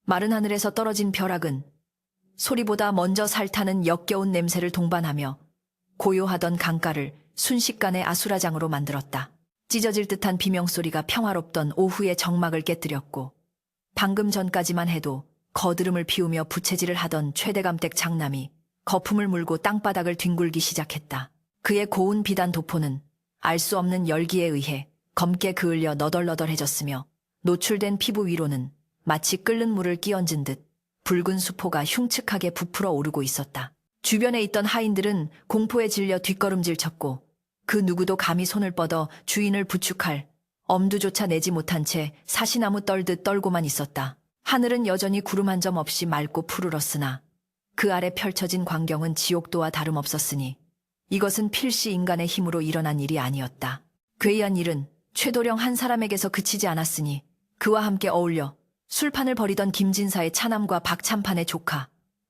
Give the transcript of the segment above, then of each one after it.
마른 하늘에서 떨어진 벼락은 소리보다 먼저 살타는 역겨운 냄새를 동반하며 고요하던 강가를 순식간에 아수라장으로 만들었다. 찢어질 듯한 비명소리가 평화롭던 오후의 정막을 깨뜨렸고 방금 전까지만 해도 거드름을 피우며 부채질을 하던 최대감댁 장남이 거품을 물고 땅바닥을 뒹굴기 시작했다. 그의 고운 비단 도포는 알 수 없는 열기에 의해 검게 그을려 너덜너덜해졌으며 노출된 피부 위로는 마치 끓는 물을 끼얹은 듯 붉은 수포가 흉측하게 부풀어 오르고 있었다. 주변에 있던 하인들은 공포에 질려 뒷걸음질 쳤고 그 누구도 감히 손을 뻗어 주인을 부축할 엄두조차 내지 못한 채 사시나무 떨듯 떨고만 있었다. 하늘은 여전히 구름 한 점 없이 맑고 푸르렀으나 그 아래 펼쳐진 광경은 지옥도와 다름없었으니 이것은 필시 인간의 힘으로 일어난 일이 아니었다. 괴이한 일은 최도령 한 사람에게서 그치지 않았으니 그와 함께 어울려 술판을 벌이던 김진사의 차남과 박참판의 조카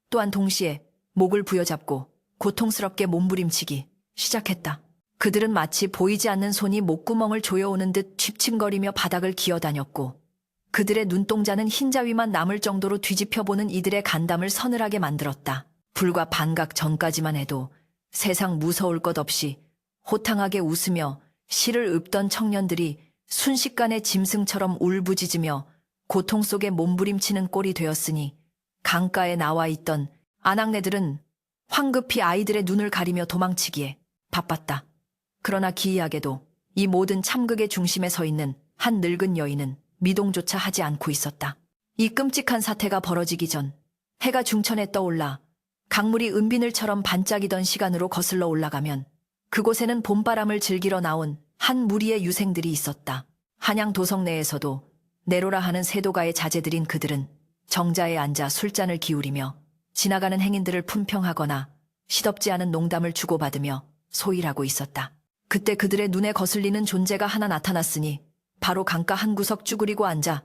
또한 동시에 목을 부여잡고 고통스럽게 몸부림치기 시작했다. 그들은 마치 보이지 않는 손이 목구멍을 조여오는 듯 취침거리며 바닥을 기어다녔고 그들의 눈동자는 흰자위만 남을 정도로 뒤집혀보는 이들의 간담을 서늘하게 만들었다. 불과 반각 전까지만 해도 세상 무서울 것 없이 호탕하게 웃으며 시를 읊던 청년들이 순식간에 짐승처럼 울부짖으며 고통 속에 몸부림치는 꼴이 되었으니 강가에 나와 있던 아낙네들은 황급히 아이들의 눈을 가리며 도망치기에 바빴다. 그러나 기이하게도 이 모든 참극의 중심에 서 있는 한 늙은 여인은 미동조차 하지 않고 있었다. 이 끔찍한 사태가 벌어지기 전 해가 중천에 떠올라 강물이 은비늘처럼 반짝이던 시간으로 거슬러 올라가면 그곳에는 봄바람을 즐기러 나온 한 무리의 유생들이 있었다. 한양 도성 내에서도 내로라 하는 세도가의 자제들인 그들은 정자에 앉아 술잔을 기울이며 지나가는 행인들을 품평하거나 시덥지 않은 농담을 주고받으며 소일하고 있었다. 그때 그들의 눈에 거슬리는 존재가 하나 나타났으니 바로 강가 한 구석 쭈그리고 앉아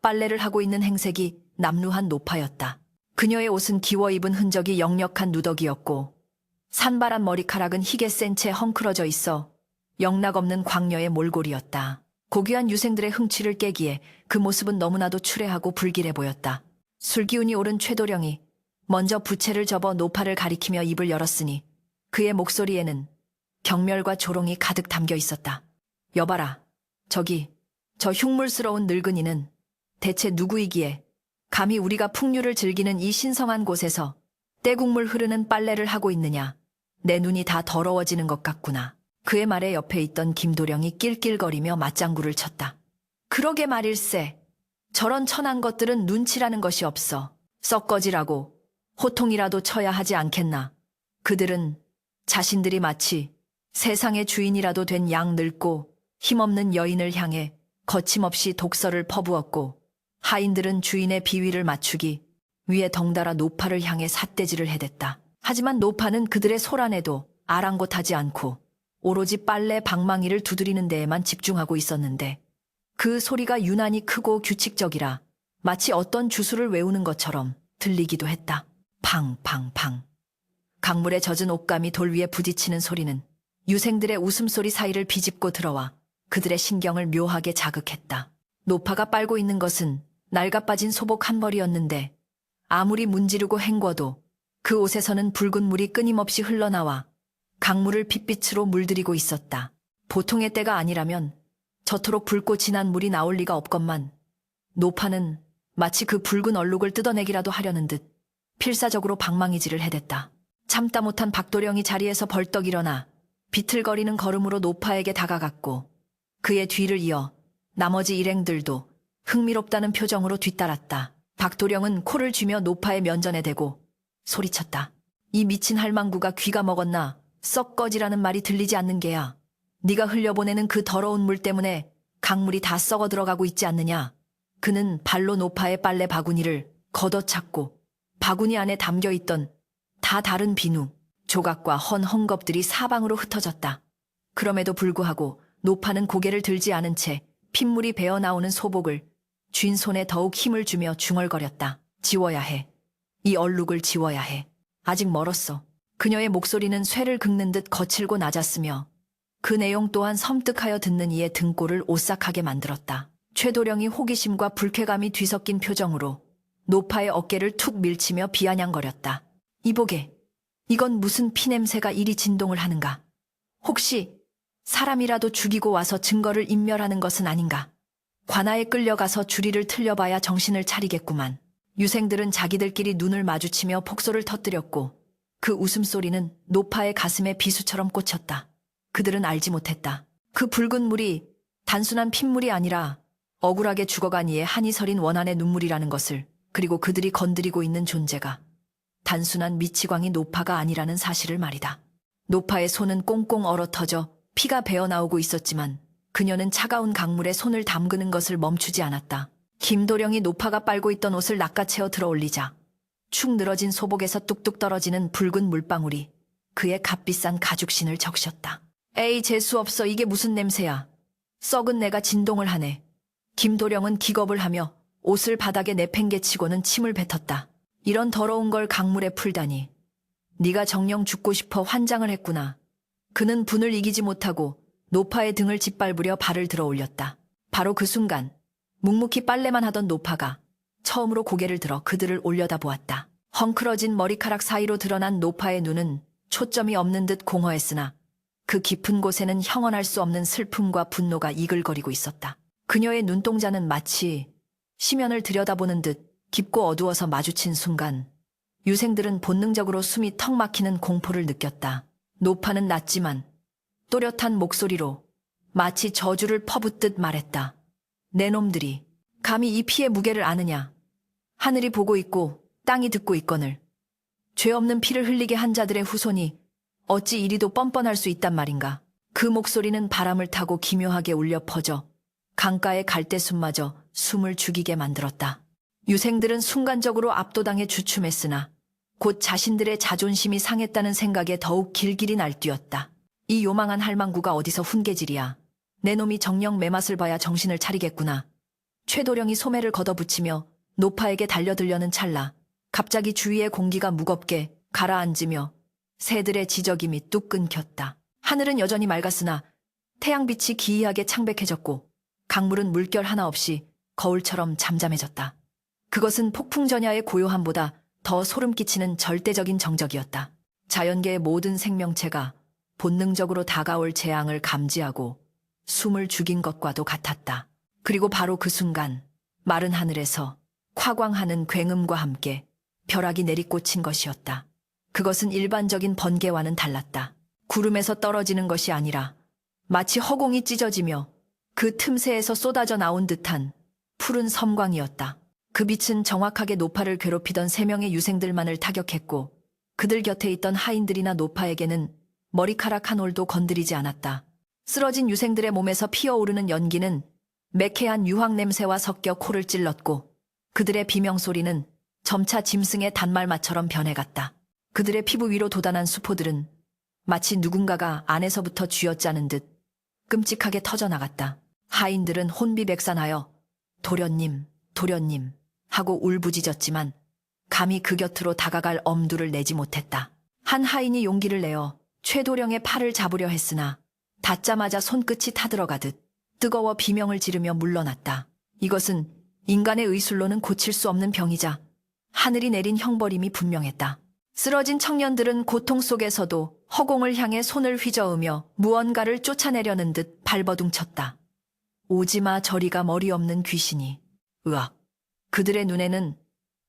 빨래를 하고 있는 행색이 남루한 노파였다. 그녀의 옷은 기워 입은 흔적이 역력한 누더기였고 산발한 머리카락은 희게 센 채 헝클어져 있어 영락없는 광녀의 몰골이었다. 고귀한 유생들의 흥취를 깨기에 그 모습은 너무나도 추레하고 불길해 보였다. 술기운이 오른 최도령이 먼저 부채를 접어 노파를 가리키며 입을 열었으니 그의 목소리에는 경멸과 조롱이 가득 담겨 있었다. 여봐라, 저 흉물스러운 늙은이는 대체 누구이기에 감히 우리가 풍류를 즐기는 이 신성한 곳에서 떼국물 흐르는 빨래를 하고 있느냐. 내 눈이 다 더러워지는 것 같구나. 그의 말에 옆에 있던 김도령이 낄낄거리며 맞장구를 쳤다. 그러게 말일세. 저런 천한 것들은 눈치라는 것이 없어. 썩거지라고 호통이라도 쳐야 하지 않겠나. 그들은 자신들이 마치 세상의 주인이라도 된 양 늙고 힘없는 여인을 향해 거침없이 독설을 퍼부었고 하인들은 주인의 비위를 맞추기 위해 덩달아 노파를 향해 삿대질을 해댔다. 하지만 노파는 그들의 소란에도 아랑곳하지 않고 오로지 빨래 방망이를 두드리는 데에만 집중하고 있었는데 그 소리가 유난히 크고 규칙적이라 마치 어떤 주술을 외우는 것처럼 들리기도 했다. 팡팡팡. 강물에 젖은 옷감이 돌 위에 부딪히는 소리는 유생들의 웃음소리 사이를 비집고 들어와 그들의 신경을 묘하게 자극했다. 노파가 빨고 있는 것은 낡아빠진 소복 한 벌이었는데 아무리 문지르고 헹궈도 그 옷에서는 붉은 물이 끊임없이 흘러나와 강물을 핏빛으로 물들이고 있었다. 보통의 때가 아니라면 저토록 붉고 진한 물이 나올 리가 없건만 노파는 마치 그 붉은 얼룩을 뜯어내기라도 하려는 듯 필사적으로 방망이질을 해댔다. 참다 못한 박도령이 자리에서 벌떡 일어나 비틀거리는 걸음으로 노파에게 다가갔고 그의 뒤를 이어 나머지 일행들도 흥미롭다는 표정으로 뒤따랐다. 박도령은 코를 쥐며 노파의 면전에 대고 소리쳤다. 이 미친 할망구가 귀가 먹었나. 썩 꺼지라는 말이 들리지 않는 게야. 네가 흘려보내는 그 더러운 물 때문에 강물이 다 썩어 들어가고 있지 않느냐. 그는 발로 노파의 빨래 바구니를 걷어찼고 바구니 안에 담겨있던 다 다른 비누, 조각과 헌 헝겊들이 사방으로 흩어졌다. 그럼에도 불구하고 노파는 고개를 들지 않은 채 핏물이 배어나오는 소복을 쥔 손에 더욱 힘을 주며 중얼거렸다. 지워야 해. 이 얼룩을 지워야 해. 아직 멀었어. 그녀의 목소리는 쇠를 긁는 듯 거칠고 낮았으며 그 내용 또한 섬뜩하여 듣는 이의 등골을 오싹하게 만들었다. 최도령이 호기심과 불쾌감이 뒤섞인 표정으로 노파의 어깨를 툭 밀치며 비아냥거렸다. 이보게, 이건 무슨 피냄새가 이리 진동을 하는가? 혹시 사람이라도 죽이고 와서 증거를 인멸하는 것은 아닌가? 관아에 끌려가서 주리를 틀려봐야 정신을 차리겠구만. 유생들은 자기들끼리 눈을 마주치며 폭소를 터뜨렸고 그 웃음소리는 노파의 가슴에 비수처럼 꽂혔다. 그들은 알지 못했다. 그 붉은 물이 단순한 핏물이 아니라 억울하게 죽어간 이의 한이 서린 원한의 눈물이라는 것을, 그리고 그들이 건드리고 있는 존재가 단순한 미치광이 노파가 아니라는 사실을 말이다. 노파의 손은 꽁꽁 얼어터져 피가 배어나오고 있었지만 그녀는 차가운 강물에 손을 담그는 것을 멈추지 않았다. 김도령이 노파가 빨고 있던 옷을 낚아채어 들어올리자 축 늘어진 소복에서 뚝뚝 떨어지는 붉은 물방울이 그의 값비싼 가죽신을 적셨다. 에이, 재수없어. 이게 무슨 냄새야. 썩은 내가 진동을 하네. 김도령은 기겁을 하며 옷을 바닥에 내팽개치고는 침을 뱉었다. 이런 더러운 걸 강물에 풀다니. 네가 정녕 죽고 싶어 환장을 했구나. 그는 분을 이기지 못하고 노파의 등을 짓밟으려 발을 들어 올렸다. 바로 그 순간 묵묵히 빨래만 하던 노파가 처음으로 고개를 들어 그들을 올려다보았다. 헝클어진 머리카락 사이로 드러난 노파의 눈은 초점이 없는 듯 공허했으나 그 깊은 곳에는 형언할 수 없는 슬픔과 분노가 이글거리고 있었다. 그녀의 눈동자는 마치 심연을 들여다보는 듯 깊고 어두워서 마주친 순간 유생들은 본능적으로 숨이 턱 막히는 공포를 느꼈다. 노파는 낮지만 또렷한 목소리로 마치 저주를 퍼붓듯 말했다. 내 놈들이 감히 이 피의 무게를 아느냐. 하늘이 보고 있고 땅이 듣고 있거늘. 죄 없는 피를 흘리게 한 자들의 후손이 어찌 이리도 뻔뻔할 수 있단 말인가. 그 목소리는 바람을 타고 기묘하게 울려 퍼져 강가의 갈대숲마저 숨을 죽이게 만들었다. 유생들은 순간적으로 압도당해 주춤했으나 곧 자신들의 자존심이 상했다는 생각에 더욱 길길이 날뛰었다. 이 요망한 할망구가 어디서 훈계질이야. 내 놈이 정녕 매맛을 봐야 정신을 차리겠구나. 최도령이 소매를 걷어붙이며 노파에게 달려들려는 찰나 갑자기 주위의 공기가 무겁게 가라앉으며 새들의 지저김이 뚝 끊겼다. 하늘은 여전히 맑았으나 태양빛이 기이하게 창백해졌고 강물은 물결 하나 없이 거울처럼 잠잠해졌다. 그것은 폭풍전야의 고요함보다 더 소름 끼치는 절대적인 정적이었다. 자연계의 모든 생명체가 본능적으로 다가올 재앙을 감지하고 숨을 죽인 것과도 같았다. 그리고 바로 그 순간 마른 하늘에서 화광하는 굉음과 함께 벼락이 내리꽂힌 것이었다. 그것은 일반적인 번개와는 달랐다. 구름에서 떨어지는 것이 아니라 마치 허공이 찢어지며 그 틈새에서 쏟아져 나온 듯한 푸른 섬광이었다. 그 빛은 정확하게 노파를 괴롭히던 3명의 유생들만을 타격했고 그들 곁에 있던 하인들이나 노파에게는 머리카락 한 올도 건드리지 않았다. 쓰러진 유생들의 몸에서 피어오르는 연기는 매캐한 유황 냄새와 섞여 코를 찔렀고 그들의 비명소리는 점차 짐승의 단말마처럼 변해갔다. 그들의 피부 위로 돋아난 수포들은 마치 누군가가 안에서부터 쥐어짜는 듯 끔찍하게 터져나갔다. 하인들은 혼비백산하여 도련님, 도련님 하고 울부짖었지만 감히 그 곁으로 다가갈 엄두를 내지 못했다. 한 하인이 용기를 내어 최도령의 팔을 잡으려 했으나 닿자마자 손끝이 타들어가듯 뜨거워 비명을 지르며 물러났다. 이것은 인간의 의술로는 고칠 수 없는 병이자 하늘이 내린 형벌임이 분명했다. 쓰러진 청년들은 고통 속에서도 허공을 향해 손을 휘저으며 무언가를 쫓아내려는 듯 발버둥쳤다. 오지마 저리가 머리 없는 귀신이. 으악. 그들의 눈에는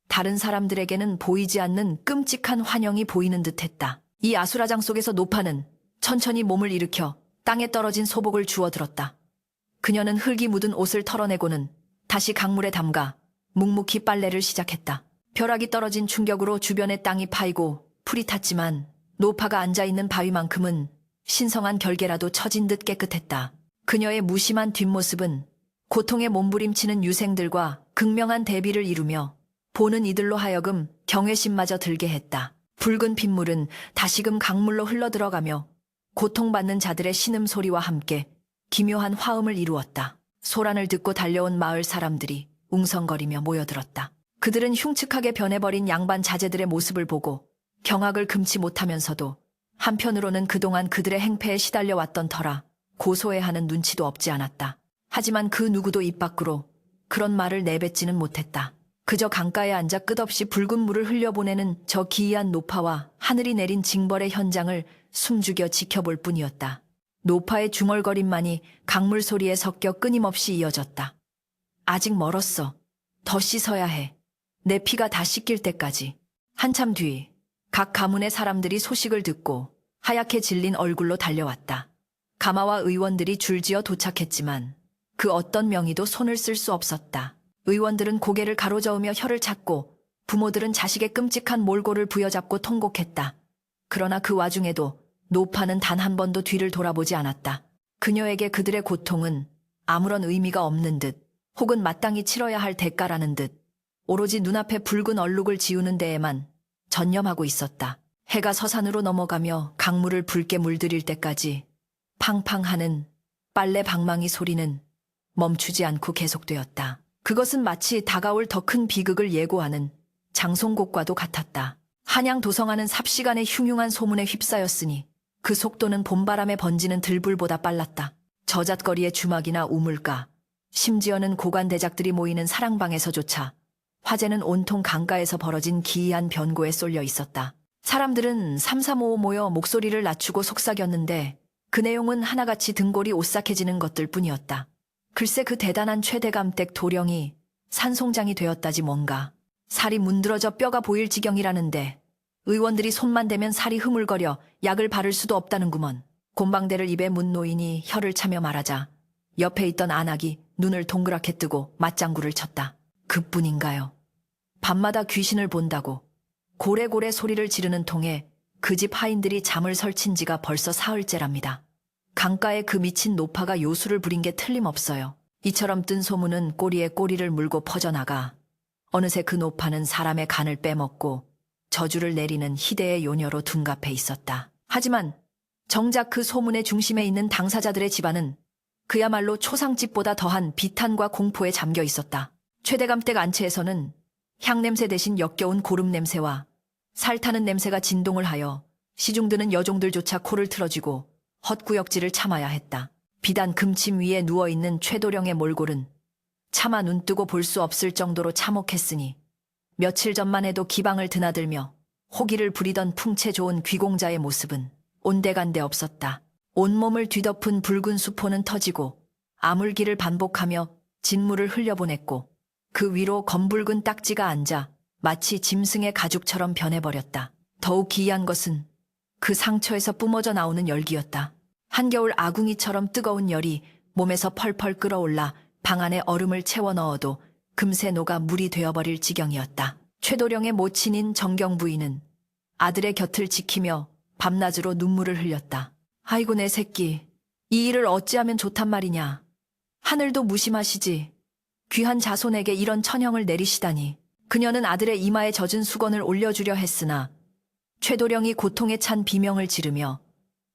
다른 사람들에게는 보이지 않는 끔찍한 환영이 보이는 듯했다. 이 아수라장 속에서 노파는 천천히 몸을 일으켜 땅에 떨어진 소복을 주워들었다. 그녀는 흙이 묻은 옷을 털어내고는 다시 강물에 담가 묵묵히 빨래를 시작했다. 벼락이 떨어진 충격으로 주변의 땅이 파이고 풀이 탔지만 노파가 앉아있는 바위만큼은 신성한 결계라도 처진 듯 깨끗했다. 그녀의 무심한 뒷모습은 고통에 몸부림치는 유생들과 극명한 대비를 이루며 보는 이들로 하여금 경외심마저 들게 했다. 붉은 핏물은 다시금 강물로 흘러들어가며 고통받는 자들의 신음소리와 함께 기묘한 화음을 이루었다. 소란을 듣고 달려온 마을 사람들이 웅성거리며 모여들었다. 그들은 흉측하게 변해버린 양반 자제들의 모습을 보고 경악을 금치 못하면서도 한편으로는 그동안 그들의 행패에 시달려왔던 터라 고소해하는 눈치도 없지 않았다. 하지만 그 누구도 입 밖으로 그런 말을 내뱉지는 못했다. 그저 강가에 앉아 끝없이 붉은 물을 흘려보내는 저 기이한 노파와 하늘이 내린 징벌의 현장을 숨죽여 지켜볼 뿐이었다. 노파의 중얼거림만이 강물 소리에 섞여 끊임없이 이어졌다. 아직 멀었어. 더 씻어야 해. 내 피가 다 씻길 때까지. 한참 뒤 각 가문의 사람들이 소식을 듣고 하얗게 질린 얼굴로 달려왔다. 가마와 의원들이 줄지어 도착했지만 그 어떤 명의도 손을 쓸 수 없었다. 의원들은 고개를 가로저으며 혀를 찾고 부모들은 자식의 끔찍한 몰골을 부여잡고 통곡했다. 그러나 그 와중에도 노파는 단 한 번도 뒤를 돌아보지 않았다. 그녀에게 그들의 고통은 아무런 의미가 없는 듯 혹은 마땅히 치러야 할 대가라는 듯 오로지 눈앞에 붉은 얼룩을 지우는 데에만 전념하고 있었다. 해가 서산으로 넘어가며 강물을 붉게 물들일 때까지 팡팡하는 빨래 방망이 소리는 멈추지 않고 계속되었다. 그것은 마치 다가올 더 큰 비극을 예고하는 장송곡과도 같았다. 한양 도성하는 삽시간의 흉흉한 소문에 휩싸였으니 그 속도는 봄바람에 번지는 들불보다 빨랐다. 저잣거리의 주막이나 우물가, 심지어는 고관대작들이 모이는 사랑방에서조차 화제는 온통 강가에서 벌어진 기이한 변고에 쏠려 있었다. 사람들은 삼삼오오 모여 목소리를 낮추고 속삭였는데 그 내용은 하나같이 등골이 오싹해지는 것들 뿐이었다. 글쎄 그 대단한 최대감댁 도령이 산송장이 되었다지 뭔가. 살이 문드러져 뼈가 보일 지경이라는데 의원들이 손만 대면 살이 흐물거려 약을 바를 수도 없다는구먼. 곰방대를 입에 문 노인이 혀를 차며 말하자 옆에 있던 안악이 눈을 동그랗게 뜨고 맞장구를 쳤다. 그뿐인가요? 밤마다 귀신을 본다고 고래고래 소리를 지르는 통에 그 집 하인들이 잠을 설친 지가 벌써 사흘째랍니다. 강가에 그 미친 노파가 요술을 부린 게 틀림없어요. 이처럼 뜬 소문은 꼬리에 꼬리를 물고 퍼져나가 어느새 그 노파는 사람의 간을 빼먹고 저주를 내리는 희대의 요녀로 둔갑해 있었다. 하지만 정작 그 소문의 중심에 있는 당사자들의 집안은 그야말로 초상집보다 더한 비탄과 공포에 잠겨 있었다. 최대감댁 안채에서는 향냄새 대신 역겨운 고름냄새와 살타는 냄새가 진동을 하여 시중드는 여종들조차 코를 틀어쥐고 헛구역질을 참아야 했다. 비단 금침 위에 누워있는 최도령의 몰골은 차마 눈뜨고 볼 수 없을 정도로 참혹했으니 며칠 전만 해도 기방을 드나들며 호기를 부리던 풍채 좋은 귀공자의 모습은 온데간데 없었다. 온몸을 뒤덮은 붉은 수포는 터지고 아물기를 반복하며 진물을 흘려보냈고 그 위로 검붉은 딱지가 앉아 마치 짐승의 가죽처럼 변해버렸다. 더욱 기이한 것은 그 상처에서 뿜어져 나오는 열기였다. 한겨울 아궁이처럼 뜨거운 열이 몸에서 펄펄 끓어올라 방 안에 얼음을 채워 넣어도 금세 녹아 물이 되어버릴 지경이었다. 최도령의 모친인 정경 부인은 아들의 곁을 지키며 밤낮으로 눈물을 흘렸다. 아이고 내 새끼, 이 일을 어찌하면 좋단 말이냐. 하늘도 무심하시지. 귀한 자손에게 이런 천형을 내리시다니. 그녀는 아들의 이마에 젖은 수건을 올려주려 했으나 최도령이 고통에 찬 비명을 지르며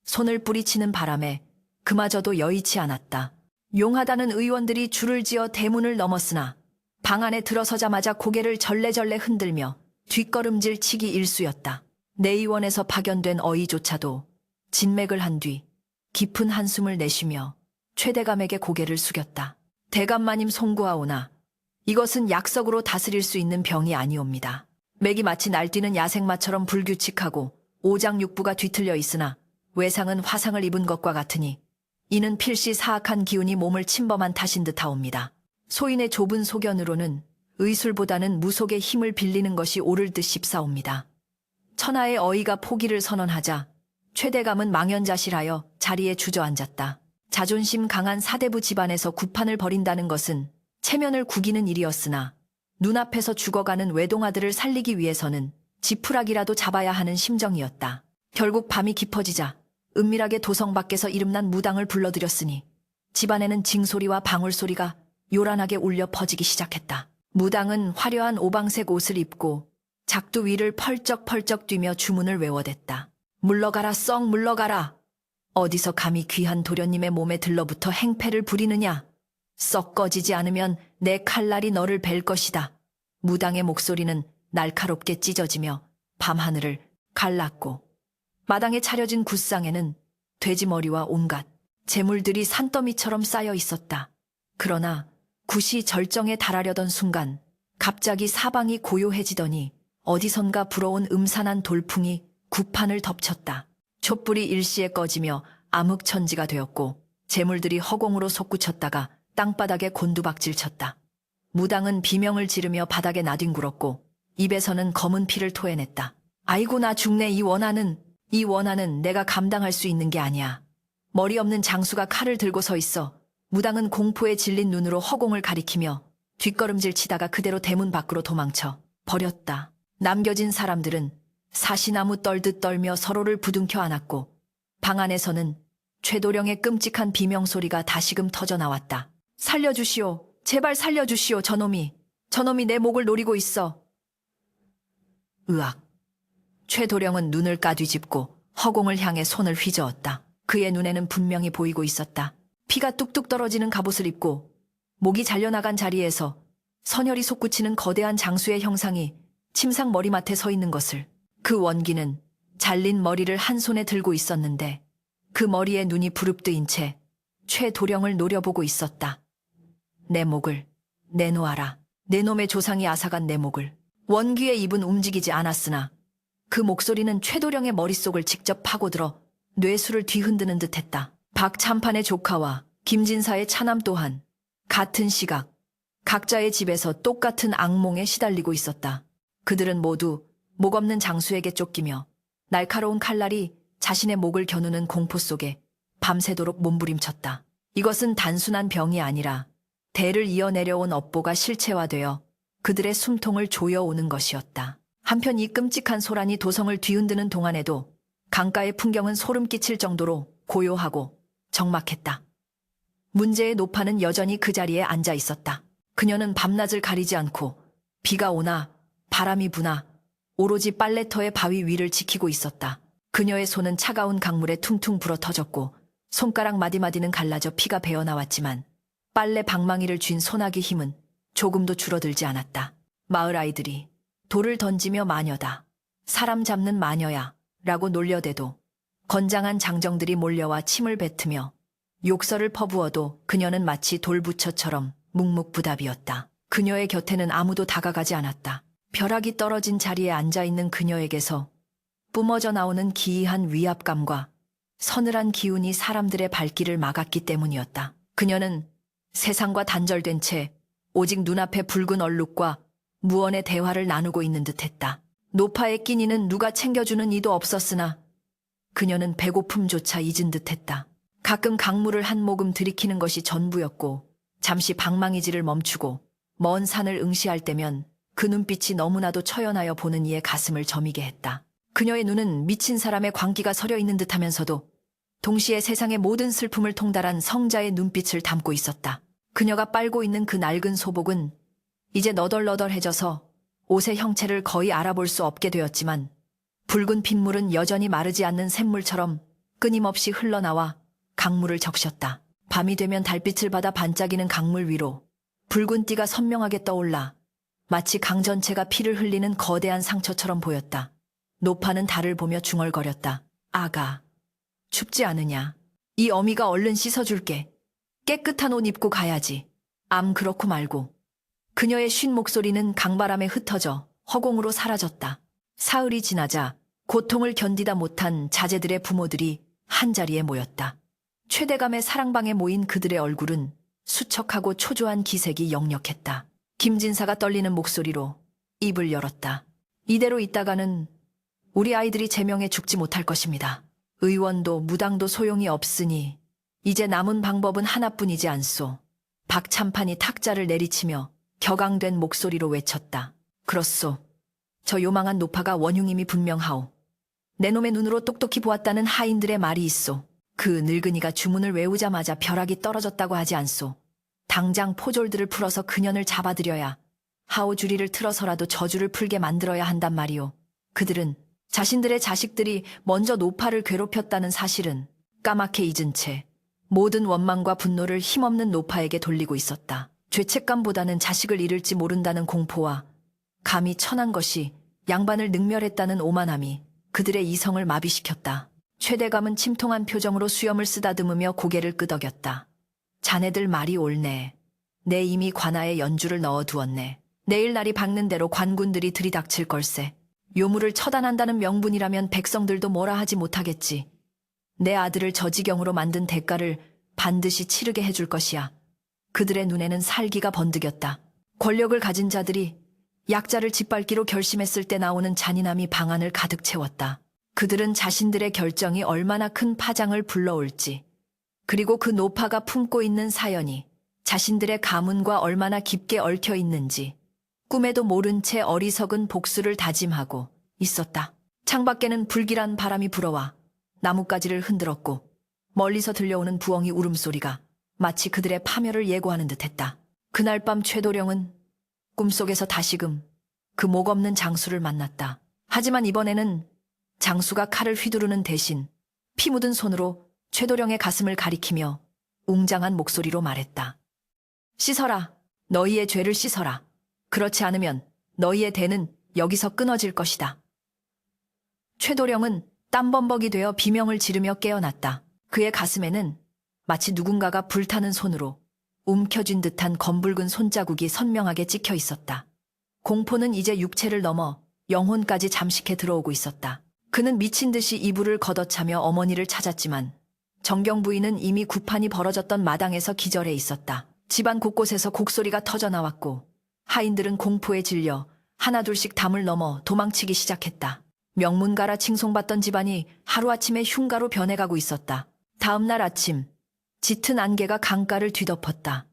손을 뿌리치는 바람에 그마저도 여의치 않았다. 용하다는 의원들이 줄을 지어 대문을 넘었으나 방 안에 들어서자마자 고개를 절레절레 흔들며 뒷걸음질 치기 일쑤였다. 내의원에서 파견된 어이조차도 진맥을 한 뒤 깊은 한숨을 내쉬며 최대감에게 고개를 숙였다. 대감마님 송구하오나 이것은 약석으로 다스릴 수 있는 병이 아니옵니다. 맥이 마치 날뛰는 야생마처럼 불규칙하고 오장육부가 뒤틀려 있으나 외상은 화상을 입은 것과 같으니 이는 필시 사악한 기운이 몸을 침범한 탓인 듯하옵니다. 소인의 좁은 소견으로는 의술보다는 무속의 힘을 빌리는 것이 옳을 듯 싶사옵니다. 천하의 어이가 포기를 선언하자 최대감은 망연자실하여 자리에 주저앉았다. 자존심 강한 사대부 집안에서 구판을 벌인다는 것은 체면을 구기는 일이었으나 눈앞에서 죽어가는 외동아들을 살리기 위해서는 지푸라기라도 잡아야 하는 심정이었다. 결국 밤이 깊어지자 은밀하게 도성 밖에서 이름난 무당을 불러들였으니 집안에는 징소리와 방울소리가 요란하게 울려 퍼지기 시작했다. 무당은 화려한 오방색 옷을 입고 작두 위를 펄쩍펄쩍 뛰며 주문을 외워댔다. 물러가라 썩 물러가라. 어디서 감히 귀한 도련님의 몸에 들러붙어 행패를 부리느냐. 썩 꺼지지 않으면 내 칼날이 너를 벨 것이다. 무당의 목소리는 날카롭게 찢어지며 밤하늘을 갈랐고 마당에 차려진 굿상에는 돼지머리와 온갖 재물들이 산더미처럼 쌓여 있었다. 그러나 굿이 절정에 달하려던 순간 갑자기 사방이 고요해지더니 어디선가 불어온 음산한 돌풍이 구판을 덮쳤다. 촛불이 일시에 꺼지며 암흑천지가 되었고 재물들이 허공으로 솟구쳤다가 땅바닥에 곤두박질 쳤다. 무당은 비명을 지르며 바닥에 나뒹굴었고 입에서는 검은 피를 토해냈다. 아이고 나 죽네. 이 원한은 내가 감당할 수 있는 게 아니야. 머리 없는 장수가 칼을 들고 서 있어. 무당은 공포에 질린 눈으로 허공을 가리키며 뒷걸음질 치다가 그대로 대문 밖으로 도망쳐 버렸다. 남겨진 사람들은 사시나무 떨듯 떨며 서로를 부둥켜 안았고 방 안에서는 최도령의 끔찍한 비명소리가 다시금 터져 나왔다. 살려주시오. 제발 살려주시오. 저놈이 내 목을 노리고 있어. 으악. 최도령은 눈을 까뒤집고 허공을 향해 손을 휘저었다. 그의 눈에는 분명히 보이고 있었다. 피가 뚝뚝 떨어지는 갑옷을 입고 목이 잘려나간 자리에서 선혈이 솟구치는 거대한 장수의 형상이 침상 머리맡에 서 있는 것을. 그 원기는 잘린 머리를 한 손에 들고 있었는데 그 머리에 눈이 부릅뜨인 채 최도령을 노려보고 있었다. 내 목을 내놓아라. 내 놈의 조상이 앗아간 내 목을. 원기의 입은 움직이지 않았으나 그 목소리는 최도령의 머릿속을 직접 파고들어 뇌수를 뒤흔드는 듯했다. 박참판의 조카와 김진사의 차남 또한 같은 시각 각자의 집에서 똑같은 악몽에 시달리고 있었다. 그들은 모두 목 없는 장수에게 쫓기며 날카로운 칼날이 자신의 목을 겨누는 공포 속에 밤새도록 몸부림쳤다. 이것은 단순한 병이 아니라 대를 이어 내려온 업보가 실체화되어 그들의 숨통을 조여오는 것이었다. 한편 이 끔찍한 소란이 도성을 뒤흔드는 동안에도 강가의 풍경은 소름 끼칠 정도로 고요하고 적막했다. 문제의 노파는 여전히 그 자리에 앉아 있었다. 그녀는 밤낮을 가리지 않고 비가 오나 바람이 부나 오로지 빨래터의 바위 위를 지키고 있었다. 그녀의 손은 차가운 강물에 퉁퉁 불어터졌고 손가락 마디마디는 갈라져 피가 배어나왔지만 빨래 방망이를 쥔 소나기 힘은 조금도 줄어들지 않았다. 마을 아이들이 돌을 던지며 마녀다. 사람 잡는 마녀야. 라고 놀려대도 건장한 장정들이 몰려와 침을 뱉으며 욕설을 퍼부어도 그녀는 마치 돌부처처럼 묵묵부답이었다. 그녀의 곁에는 아무도 다가가지 않았다. 벼락이 떨어진 자리에 앉아있는 그녀에게서 뿜어져 나오는 기이한 위압감과 서늘한 기운이 사람들의 발길을 막았기 때문이었다. 그녀는 세상과 단절된 채 오직 눈앞의 붉은 얼룩과 무언의 대화를 나누고 있는 듯했다. 노파의 끼니는 누가 챙겨주는 이도 없었으나 그녀는 배고픔조차 잊은 듯했다. 가끔 강물을 한 모금 들이키는 것이 전부였고 잠시 방망이질을 멈추고 먼 산을 응시할 때면 그 눈빛이 너무나도 처연하여 보는 이의 가슴을 저미게 했다. 그녀의 눈은 미친 사람의 광기가 서려 있는 듯하면서도 동시에 세상의 모든 슬픔을 통달한 성자의 눈빛을 담고 있었다. 그녀가 빨고 있는 그 낡은 소복은 이제 너덜너덜해져서 옷의 형체를 거의 알아볼 수 없게 되었지만 붉은 핏물은 여전히 마르지 않는 샘물처럼 끊임없이 흘러나와 강물을 적셨다. 밤이 되면 달빛을 받아 반짝이는 강물 위로 붉은 띠가 선명하게 떠올라 마치 강 전체가 피를 흘리는 거대한 상처처럼 보였다. 노파는 달을 보며 중얼거렸다. 아가, 춥지 않으냐? 이 어미가 얼른 씻어줄게. 깨끗한 옷 입고 가야지. 암 그렇고 말고. 그녀의 쉰 목소리는 강바람에 흩어져 허공으로 사라졌다. 사흘이 지나자 고통을 견디다 못한 자제들의 부모들이 한자리에 모였다. 최대감의 사랑방에 모인 그들의 얼굴은 수척하고 초조한 기색이 역력했다. 김진사가 떨리는 목소리로 입을 열었다. 이대로 있다가는 우리 아이들이 제명에 죽지 못할 것입니다. 의원도 무당도 소용이 없으니 이제 남은 방법은 하나뿐이지 않소. 박참판이 탁자를 내리치며 격앙된 목소리로 외쳤다. 그렇소. 저 요망한 노파가 원흉임이 분명하오. 내 놈의 눈으로 똑똑히 보았다는 하인들의 말이 있소. 그 늙은이가 주문을 외우자마자 벼락이 떨어졌다고 하지 않소. 당장 포졸들을 풀어서 그년을 잡아들여야 하오주리를 틀어서라도 저주를 풀게 만들어야 한단 말이오. 그들은 자신들의 자식들이 먼저 노파를 괴롭혔다는 사실은 까맣게 잊은 채 모든 원망과 분노를 힘없는 노파에게 돌리고 있었다. 죄책감보다는 자식을 잃을지 모른다는 공포와 감히 천한 것이 양반을 능멸했다는 오만함이 그들의 이성을 마비시켰다. 최대감은 침통한 표정으로 수염을 쓰다듬으며 고개를 끄덕였다. 자네들 말이 옳네. 내 이미 관아에 연주를 넣어두었네. 내일 날이 밝는 대로 관군들이 들이닥칠 걸세. 요물을 처단한다는 명분이라면 백성들도 뭐라 하지 못하겠지. 내 아들을 저 지경으로 만든 대가를 반드시 치르게 해줄 것이야. 그들의 눈에는 살기가 번득였다. 권력을 가진 자들이 약자를 짓밟기로 결심했을 때 나오는 잔인함이 방안을 가득 채웠다. 그들은 자신들의 결정이 얼마나 큰 파장을 불러올지, 그리고 그 노파가 품고 있는 사연이 자신들의 가문과 얼마나 깊게 얽혀 있는지 꿈에도 모른 채 어리석은 복수를 다짐하고 있었다. 창밖에는 불길한 바람이 불어와 나뭇가지를 흔들었고 멀리서 들려오는 부엉이 울음소리가 마치 그들의 파멸을 예고하는 듯했다. 그날 밤 최도령은 꿈속에서 다시금 그 목없는 장수를 만났다. 하지만 이번에는 장수가 칼을 휘두르는 대신 피 묻은 손으로 최도령의 가슴을 가리키며 웅장한 목소리로 말했다. 씻어라. 너희의 죄를 씻어라. 그렇지 않으면 너희의 대는 여기서 끊어질 것이다. 최도령은 땀범벅이 되어 비명을 지르며 깨어났다. 그의 가슴에는 마치 누군가가 불타는 손으로 움켜쥔 듯한 검붉은 손자국이 선명하게 찍혀 있었다. 공포는 이제 육체를 넘어 영혼까지 잠식해 들어오고 있었다. 그는 미친 듯이 이불을 걷어차며 어머니를 찾았지만 정경 부인은 이미 구판이 벌어졌던 마당에서 기절해 있었다. 집안 곳곳에서 곡소리가 터져나왔고 하인들은 공포에 질려 하나둘씩 담을 넘어 도망치기 시작했다. 명문가라 칭송받던 집안이 하루아침에 흉가로 변해가고 있었다. 다음 날 아침, 짙은 안개가 강가를 뒤덮었다.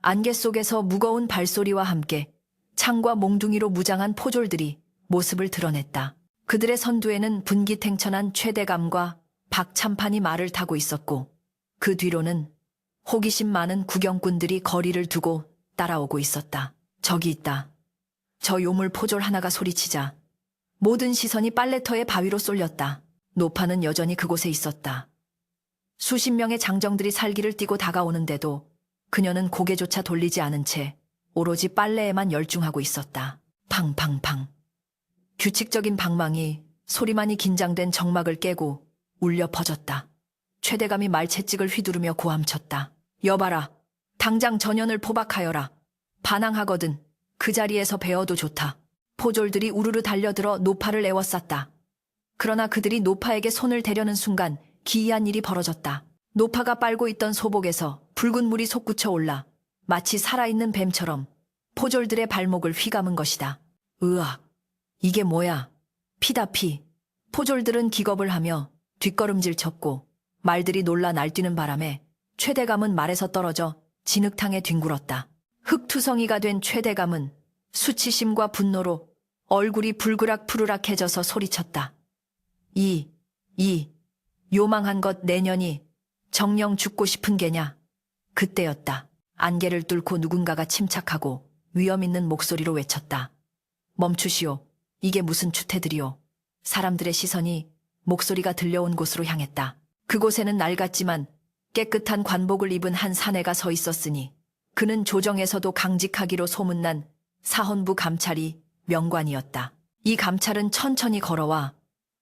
안개 속에서 무거운 발소리와 함께 창과 몽둥이로 무장한 포졸들이 모습을 드러냈다. 그들의 선두에는 분기탱천한 최대감과 박참판이 말을 타고 있었고 그 뒤로는 호기심 많은 구경꾼들이 거리를 두고 따라오고 있었다. 저기 있다. 저 요물 포졸 하나가 소리치자 모든 시선이 빨래터의 바위로 쏠렸다. 노파는 여전히 그곳에 있었다. 수십 명의 장정들이 살기를 띠고 다가오는데도 그녀는 고개조차 돌리지 않은 채 오로지 빨래에만 열중하고 있었다. 팡팡팡. 규칙적인 방망이 소리만이 긴장된 정막을 깨고 울려 퍼졌다. 최대감이 말채찍을 휘두르며 고함쳤다. 여봐라. 당장 전현을 포박하여라. 반항하거든 그 자리에서 베어도 좋다. 포졸들이 우르르 달려들어 노파를 에워쌌다. 그러나 그들이 노파에게 손을 대려는 순간 기이한 일이 벌어졌다. 노파가 빨고 있던 소복에서 붉은 물이 솟구쳐 올라 마치 살아있는 뱀처럼 포졸들의 발목을 휘감은 것이다. 으악, 이게 뭐야? 피다 피. 포졸들은 기겁을 하며 뒷걸음질 쳤고 말들이 놀라 날뛰는 바람에 최대감은 말에서 떨어져 진흙탕에 뒹굴었다. 흙투성이가 된 최대감은 수치심과 분노로 얼굴이 불그락푸르락해져서 소리쳤다. 이 요망한 것 내년이 정녕 죽고 싶은 게냐? 그때였다. 안개를 뚫고 누군가가 침착하고 위험 있는 목소리로 외쳤다. 멈추시오. 이게 무슨 추태들이오. 사람들의 시선이 목소리가 들려온 곳으로 향했다. 그곳에는 낡았지만 깨끗한 관복을 입은 한 사내가 서 있었으니 그는 조정에서도 강직하기로 소문난 사헌부 감찰이 명관이었다. 이 감찰은 천천히 걸어와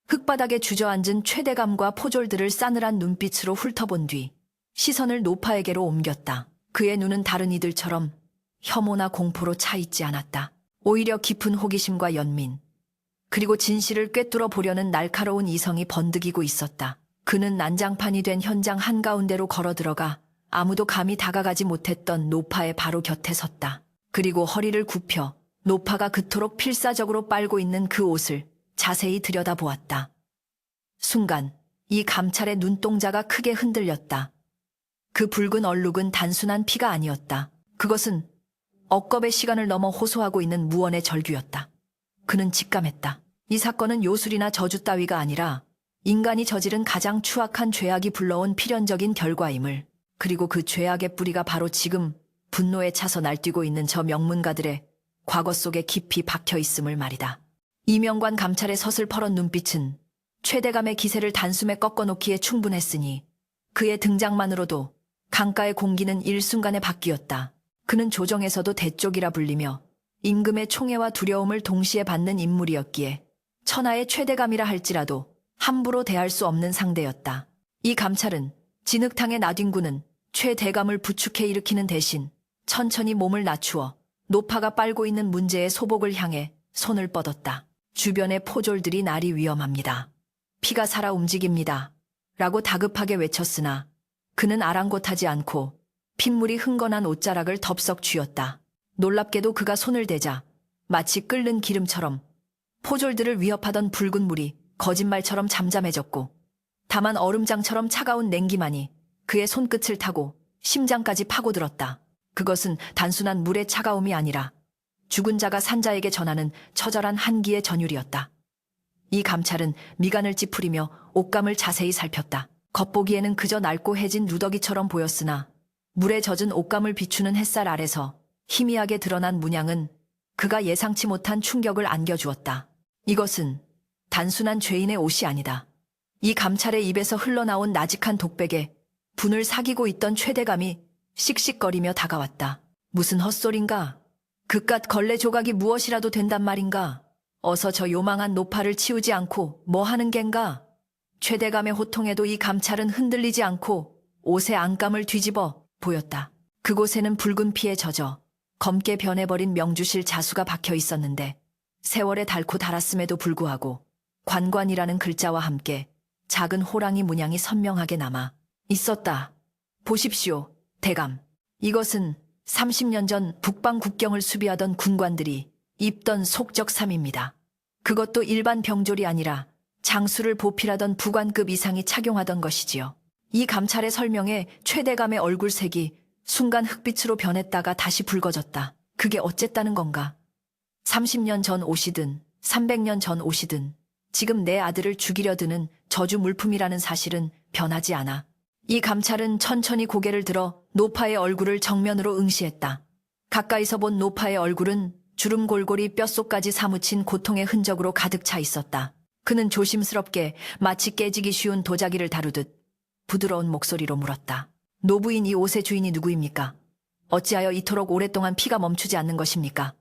흙바닥에 주저앉은 최대감과 포졸들을 싸늘한 눈빛으로 훑어본 뒤 시선을 노파에게로 옮겼다. 그의 눈은 다른 이들처럼 혐오나 공포로 차 있지 않았다. 오히려 깊은 호기심과 연민, 그리고 진실을 꿰뚫어 보려는 날카로운 이성이 번득이고 있었다. 그는 난장판이 된 현장 한가운데로 걸어 들어가 아무도 감히 다가가지 못했던 노파의 바로 곁에 섰다. 그리고 허리를 굽혀 노파가 그토록 필사적으로 빨고 있는 그 옷을 자세히 들여다보았다. 순간 이 감찰의 눈동자가 크게 흔들렸다. 그 붉은 얼룩은 단순한 피가 아니었다. 그것은 억겁의 시간을 넘어 호소하고 있는 무언의 절규였다. 그는 직감했다. 이 사건은 요술이나 저주 따위가 아니라 인간이 저지른 가장 추악한 죄악이 불러온 필연적인 결과임을, 그리고 그 죄악의 뿌리가 바로 지금 분노에 차서 날뛰고 있는 저 명문가들의 과거 속에 깊이 박혀 있음을 말이다. 이명관 감찰의 서슬퍼런 눈빛은 최대감의 기세를 단숨에 꺾어놓기에 충분했으니 그의 등장만으로도 강가의 공기는 일순간에 바뀌었다. 그는 조정에서도 대쪽이라 불리며 임금의 총애와 두려움을 동시에 받는 인물이었기에 천하의 최대감이라 할지라도 함부로 대할 수 없는 상대였다. 이 감찰은 진흙탕의 나뒹구는 최대감을 부축해 일으키는 대신 천천히 몸을 낮추어 노파가 빨고 있는 문제의 소복을 향해 손을 뻗었다. 주변의 포졸들이 날이 위험합니다. 피가 살아 움직입니다. 라고 다급하게 외쳤으나 그는 아랑곳하지 않고 핏물이 흥건한 옷자락을 덥석 쥐었다. 놀랍게도 그가 손을 대자 마치 끓는 기름처럼 포졸들을 위협하던 붉은 물이 거짓말처럼 잠잠해졌고 다만 얼음장처럼 차가운 냉기만이 그의 손끝을 타고 심장까지 파고들었다. 그것은 단순한 물의 차가움이 아니라 죽은 자가 산자에게 전하는 처절한 한기의 전율이었다. 이 감찰은 미간을 찌푸리며 옷감을 자세히 살폈다. 겉보기에는 그저 낡고 해진 누더기처럼 보였으나 물에 젖은 옷감을 비추는 햇살 아래서 희미하게 드러난 문양은 그가 예상치 못한 충격을 안겨주었다. 이것은 단순한 죄인의 옷이 아니다. 이 감찰의 입에서 흘러나온 나직한 독백에 분을 사귀고 있던 최대감이 씩씩거리며 다가왔다. 무슨 헛소린가? 그깟 걸레 조각이 무엇이라도 된단 말인가? 어서 저 요망한 노파를 치우지 않고 뭐 하는 겐가? 최대감의 호통에도 이 감찰은 흔들리지 않고 옷의 안감을 뒤집어 보였다. 그곳에는 붉은 피에 젖어 검게 변해버린 명주실 자수가 박혀 있었는데 세월에 닳고 닳았음에도 불구하고 관관이라는 글자와 함께 작은 호랑이 문양이 선명하게 남아 있었다. 보십시오, 대감. 이것은 30년 전 북방 국경을 수비하던 군관들이 입던 속적삼입니다. 그것도 일반 병졸이 아니라 장수를 보필하던 부관급 이상이 착용하던 것이지요. 이 감찰의 설명에 최대감의 얼굴색이 순간 흑빛으로 변했다가 다시 붉어졌다. 그게 어쨌다는 건가? 30년 전 옷이든 300년 전 옷이든 지금 내 아들을 죽이려 드는 저주 물품이라는 사실은 변하지 않아. 이 감찰은 천천히 고개를 들어 노파의 얼굴을 정면으로 응시했다. 가까이서 본 노파의 얼굴은 주름 골골이 뼛속까지 사무친 고통의 흔적으로 가득 차 있었다. 그는 조심스럽게 마치 깨지기 쉬운 도자기를 다루듯 부드러운 목소리로 물었다. 노부인, 이 옷의 주인이 누구입니까? 어찌하여 이토록 오랫동안 피가 멈추지 않는 것입니까?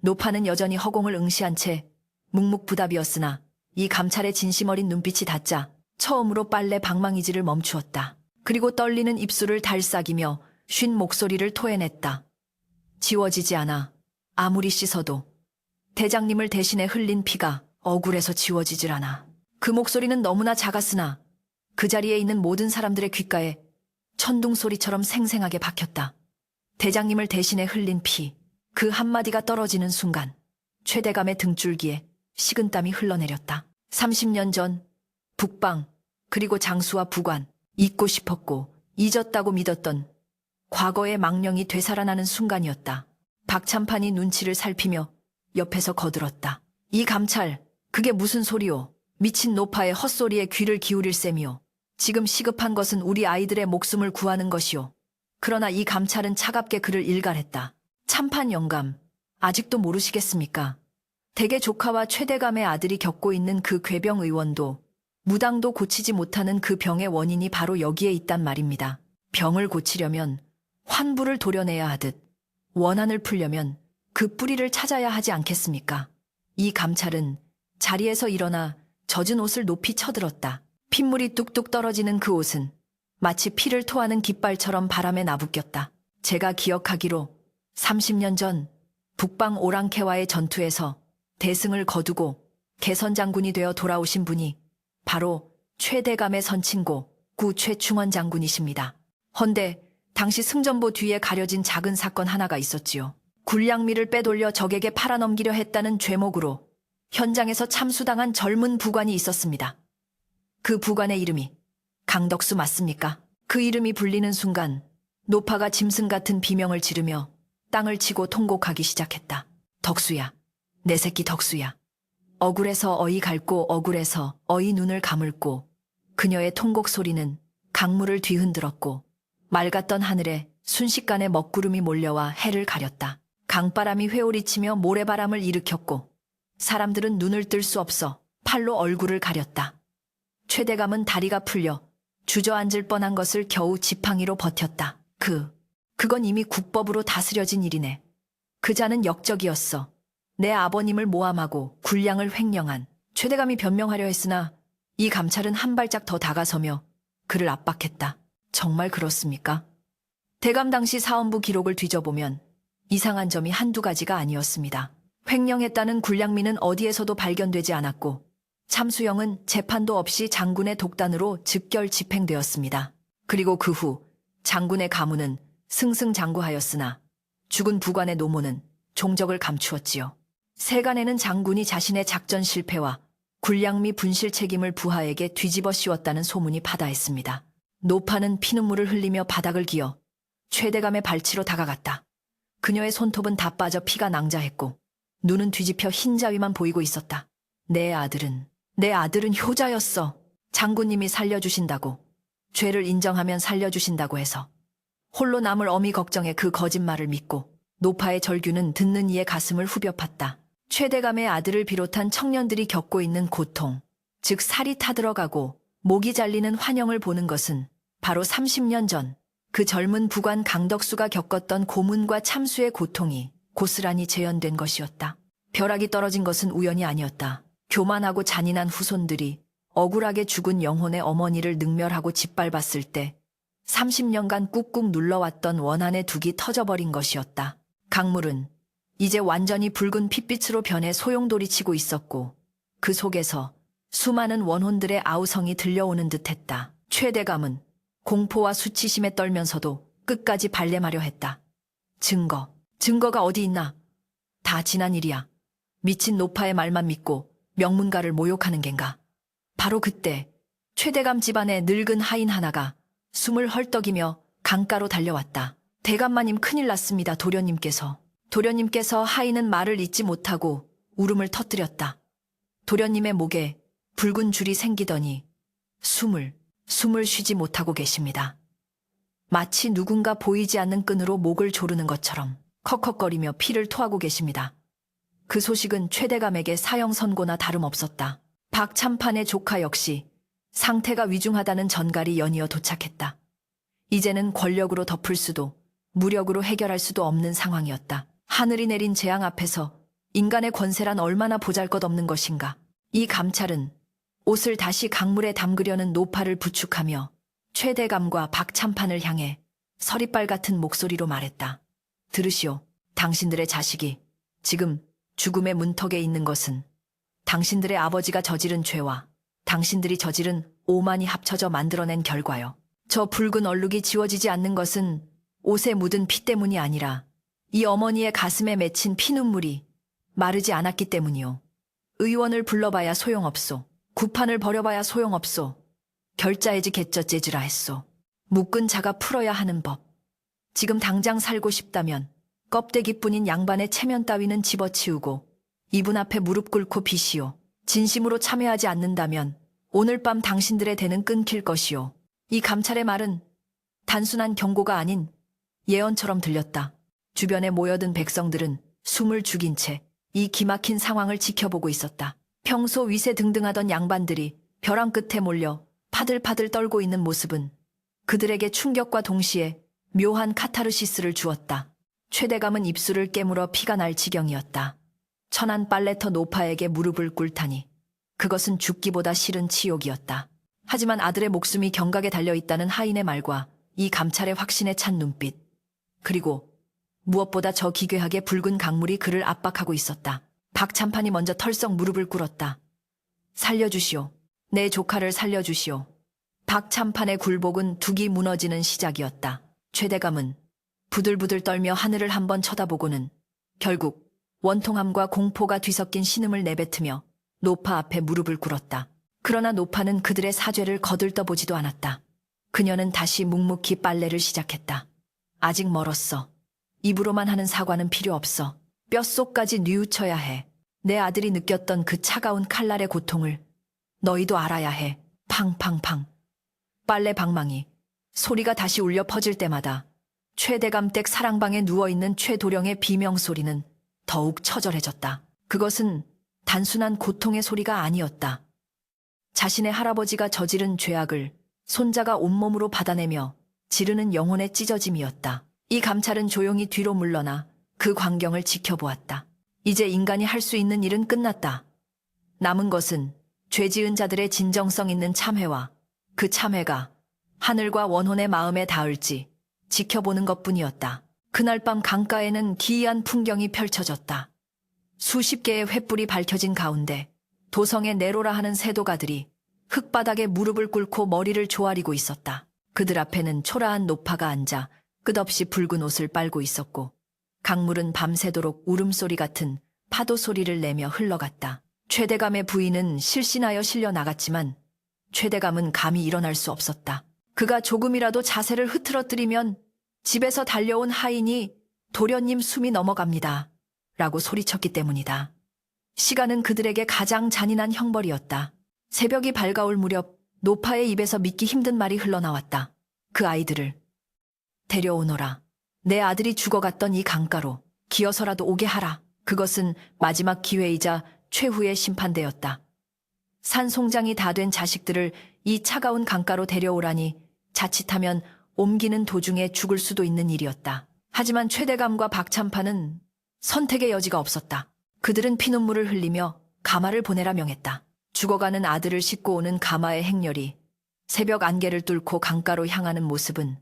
노파는 여전히 허공을 응시한 채 묵묵부답이었으나 이 감찰의 진심 어린 눈빛이 닿자 처음으로 빨래 방망이질을 멈추었다. 그리고 떨리는 입술을 달싹이며 쉰 목소리를 토해냈다. 지워지지 않아. 아무리 씻어도. 대장님을 대신해 흘린 피가 억울해서 지워지질 않아. 그 목소리는 너무나 작았으나 그 자리에 있는 모든 사람들의 귓가에 천둥 소리처럼 생생하게 박혔다. 대장님을 대신해 흘린 피. 그 한마디가 떨어지는 순간 최대감의 등줄기에 식은땀이 흘러내렸다. 30년 전 북방, 그리고 장수와 부관, 잊고 싶었고 잊었다고 믿었던 과거의 망령이 되살아나는 순간이었다. 박참판이 눈치를 살피며 옆에서 거들었다. 이 감찰, 그게 무슨 소리요? 미친 노파의 헛소리에 귀를 기울일 셈이요. 지금 시급한 것은 우리 아이들의 목숨을 구하는 것이요. 그러나 이 감찰은 차갑게 그를 일갈했다. 참판 영감, 아직도 모르시겠습니까? 대개 조카와 최대감의 아들이 겪고 있는 그 괴병 의원도 무당도 고치지 못하는 그 병의 원인이 바로 여기에 있단 말입니다. 병을 고치려면 환부를 도려내야 하듯 원한을 풀려면 그 뿌리를 찾아야 하지 않겠습니까? 이 감찰은 자리에서 일어나 젖은 옷을 높이 쳐들었다. 핏물이 뚝뚝 떨어지는 그 옷은 마치 피를 토하는 깃발처럼 바람에 나부꼈다. 제가 기억하기로 30년 전 북방 오랑캐와의 전투에서 대승을 거두고 개선장군이 되어 돌아오신 분이 바로 최대감의 선친고 구 최충원 장군이십니다. 헌데 당시 승전보 뒤에 가려진 작은 사건 하나가 있었지요. 군량미를 빼돌려 적에게 팔아넘기려 했다는 죄목으로 현장에서 참수당한 젊은 부관이 있었습니다. 그 부관의 이름이 강덕수 맞습니까? 그 이름이 불리는 순간 노파가 짐승 같은 비명을 지르며 땅을 치고 통곡하기 시작했다. 덕수야, 내 새끼 덕수야. 억울해서 어이 갈고 억울해서 어이 눈을 가물고 그녀의 통곡 소리는 강물을 뒤흔들었고 맑았던 하늘에 순식간에 먹구름이 몰려와 해를 가렸다. 강바람이 회오리치며 모래바람을 일으켰고 사람들은 눈을 뜰 수 없어 팔로 얼굴을 가렸다. 최대감은 다리가 풀려 주저앉을 뻔한 것을 겨우 지팡이로 버텼다. 그건 이미 국법으로 다스려진 일이네. 그 자는 역적이었어. 내 아버님을 모함하고 군량을 횡령한. 최대감이 변명하려 했으나 이 감찰은 한 발짝 더 다가서며 그를 압박했다. 정말 그렇습니까? 대감 당시 사헌부 기록을 뒤져보면 이상한 점이 한두 가지가 아니었습니다. 횡령했다는 굴량미는 어디에서도 발견되지 않았고 참수영은 재판도 없이 장군의 독단으로 즉결 집행되었습니다. 그리고 그 후 장군의 가문은 승승장구하였으나 죽은 부관의 노모는 종적을 감추었지요. 세간에는 장군이 자신의 작전 실패와 굴량미 분실 책임을 부하에게 뒤집어 씌웠다는 소문이 파다했습니다. 노파는 피눈물을 흘리며 바닥을 기어 최대감의 발치로 다가갔다. 그녀의 손톱은 다 빠져 피가 낭자했고 눈은 뒤집혀 흰자위만 보이고 있었다. 내 아들은 효자였어. 장군님이 살려주신다고, 죄를 인정하면 살려주신다고 해서 홀로 남을 어미 걱정에 그 거짓말을 믿고 노파의 절규는 듣는 이의 가슴을 후벼 팠다. 최대감의 아들을 비롯한 청년들이 겪고 있는 고통, 즉 살이 타들어가고 목이 잘리는 환영을 보는 것은 바로 30년 전 그 젊은 부관 강덕수가 겪었던 고문과 참수의 고통이 고스란히 재현된 것이었다. 벼락이 떨어진 것은 우연이 아니었다. 교만하고 잔인한 후손들이 억울하게 죽은 영혼의 어머니를 능멸하고 짓밟았을 때 30년간 꾹꾹 눌러왔던 원한의 둑이 터져버린 것이었다. 강물은 이제 완전히 붉은 핏빛으로 변해 소용돌이치고 있었고 그 속에서 수많은 원혼들의 아우성이 들려오는 듯했다. 최대감은 공포와 수치심에 떨면서도 끝까지 발뺌하려 했다. 증거가 어디 있나? 다 지난 일이야. 미친 노파의 말만 믿고 명문가를 모욕하는 겐가. 바로 그때 최대감 집안의 늙은 하인 하나가 숨을 헐떡이며 강가로 달려왔다. 대감마님 큰일 났습니다. 도련님께서 하인은 말을 잇지 못하고 울음을 터뜨렸다. 도련님의 목에 붉은 줄이 생기더니 숨을 쉬지 못하고 계십니다. 마치 누군가 보이지 않는 끈으로 목을 조르는 것처럼 컥컥거리며 피를 토하고 계십니다. 그 소식은 최대감에게 사형 선고나 다름없었다. 박참판의 조카 역시 상태가 위중하다는 전갈이 연이어 도착했다. 이제는 권력으로 덮을 수도 무력으로 해결할 수도 없는 상황이었다. 하늘이 내린 재앙 앞에서 인간의 권세란 얼마나 보잘것없는 것인가. 이 감찰은 옷을 다시 강물에 담그려는 노파를 부축하며 최대감과 박참판을 향해 서리빨 같은 목소리로 말했다. 들으시오. 당신들의 자식이 지금 죽음의 문턱에 있는 것은 당신들의 아버지가 저지른 죄와 당신들이 저지른 오만이 합쳐져 만들어낸 결과요. 저 붉은 얼룩이 지워지지 않는 것은 옷에 묻은 피 때문이 아니라 이 어머니의 가슴에 맺힌 피눈물이 마르지 않았기 때문이요. 의원을 불러봐야 소용없소. 구판을 벌여봐야 소용없소. 결자해지 개쩌째지라 했소. 묶은 자가 풀어야 하는 법. 지금 당장 살고 싶다면 껍데기뿐인 양반의 체면 따위는 집어치우고 이분 앞에 무릎 꿇고 비시오. 진심으로 참여하지 않는다면 오늘 밤 당신들의 대는 끊길 것이오. 이 감찰의 말은 단순한 경고가 아닌 예언처럼 들렸다. 주변에 모여든 백성들은 숨을 죽인 채 이 기막힌 상황을 지켜보고 있었다. 평소 위세 등등하던 양반들이 벼랑 끝에 몰려 파들파들 떨고 있는 모습은 그들에게 충격과 동시에 묘한 카타르시스를 주었다. 최대감은 입술을 깨물어 피가 날 지경이었다. 천한 빨래터 노파에게 무릎을 꿇다니 그것은 죽기보다 싫은 치욕이었다. 하지만 아들의 목숨이 경각에 달려있다는 하인의 말과 이 감찰의 확신에 찬 눈빛, 그리고 무엇보다 저 기괴하게 붉은 강물이 그를 압박하고 있었다. 박참판이 먼저 털썩 무릎을 꿇었다. 살려주시오. 내 조카를 살려주시오. 박참판의 굴복은 둑이 무너지는 시작이었다. 최대감은 부들부들 떨며 하늘을 한번 쳐다보고는 결국 원통함과 공포가 뒤섞인 신음을 내뱉으며 노파 앞에 무릎을 꿇었다. 그러나 노파는 그들의 사죄를 거들떠보지도 않았다. 그녀는 다시 묵묵히 빨래를 시작했다. 아직 멀었어. 입으로만 하는 사과는 필요 없어. 뼛속까지 뉘우쳐야 해. 내 아들이 느꼈던 그 차가운 칼날의 고통을 너희도 알아야 해. 팡팡팡. 빨래 방망이 소리가 다시 울려 퍼질 때마다 최대감 댁 사랑방에 누워있는 최도령의 비명소리는 더욱 처절해졌다. 그것은 단순한 고통의 소리가 아니었다. 자신의 할아버지가 저지른 죄악을 손자가 온몸으로 받아내며 지르는 영혼의 찢어짐이었다. 이 감찰은 조용히 뒤로 물러나 그 광경을 지켜보았다. 이제 인간이 할 수 있는 일은 끝났다. 남은 것은 죄 지은 자들의 진정성 있는 참회와 그 참회가 하늘과 원혼의 마음에 닿을지 지켜보는 것뿐이었다. 그날 밤 강가에는 기이한 풍경이 펼쳐졌다. 수십 개의 횃불이 밝혀진 가운데 도성의 네로라 하는 세도가들이 흙바닥에 무릎을 꿇고 머리를 조아리고 있었다. 그들 앞에는 초라한 노파가 앉아 끝없이 붉은 옷을 빨고 있었고 강물은 밤새도록 울음소리 같은 파도 소리를 내며 흘러갔다. 최대감의 부인은 실신하여 실려 나갔지만 최대감은 감히 일어날 수 없었다. 그가 조금이라도 자세를 흐트러뜨리면 집에서 달려온 하인이 도련님 숨이 넘어갑니다. 라고 소리쳤기 때문이다. 시간은 그들에게 가장 잔인한 형벌이었다. 새벽이 밝아올 무렵 노파의 입에서 믿기 힘든 말이 흘러나왔다. 그 아이들을 데려오너라. 내 아들이 죽어갔던 이 강가로 기어서라도 오게 하라. 그것은 마지막 기회이자 최후의 심판대였다. 산송장이 다 된 자식들을 이 차가운 강가로 데려오라니 자칫하면 옮기는 도중에 죽을 수도 있는 일이었다. 하지만 최대감과 박참판은 선택의 여지가 없었다. 그들은 피눈물을 흘리며 가마를 보내라 명했다. 죽어가는 아들을 싣고 오는 가마의 행렬이 새벽 안개를 뚫고 강가로 향하는 모습은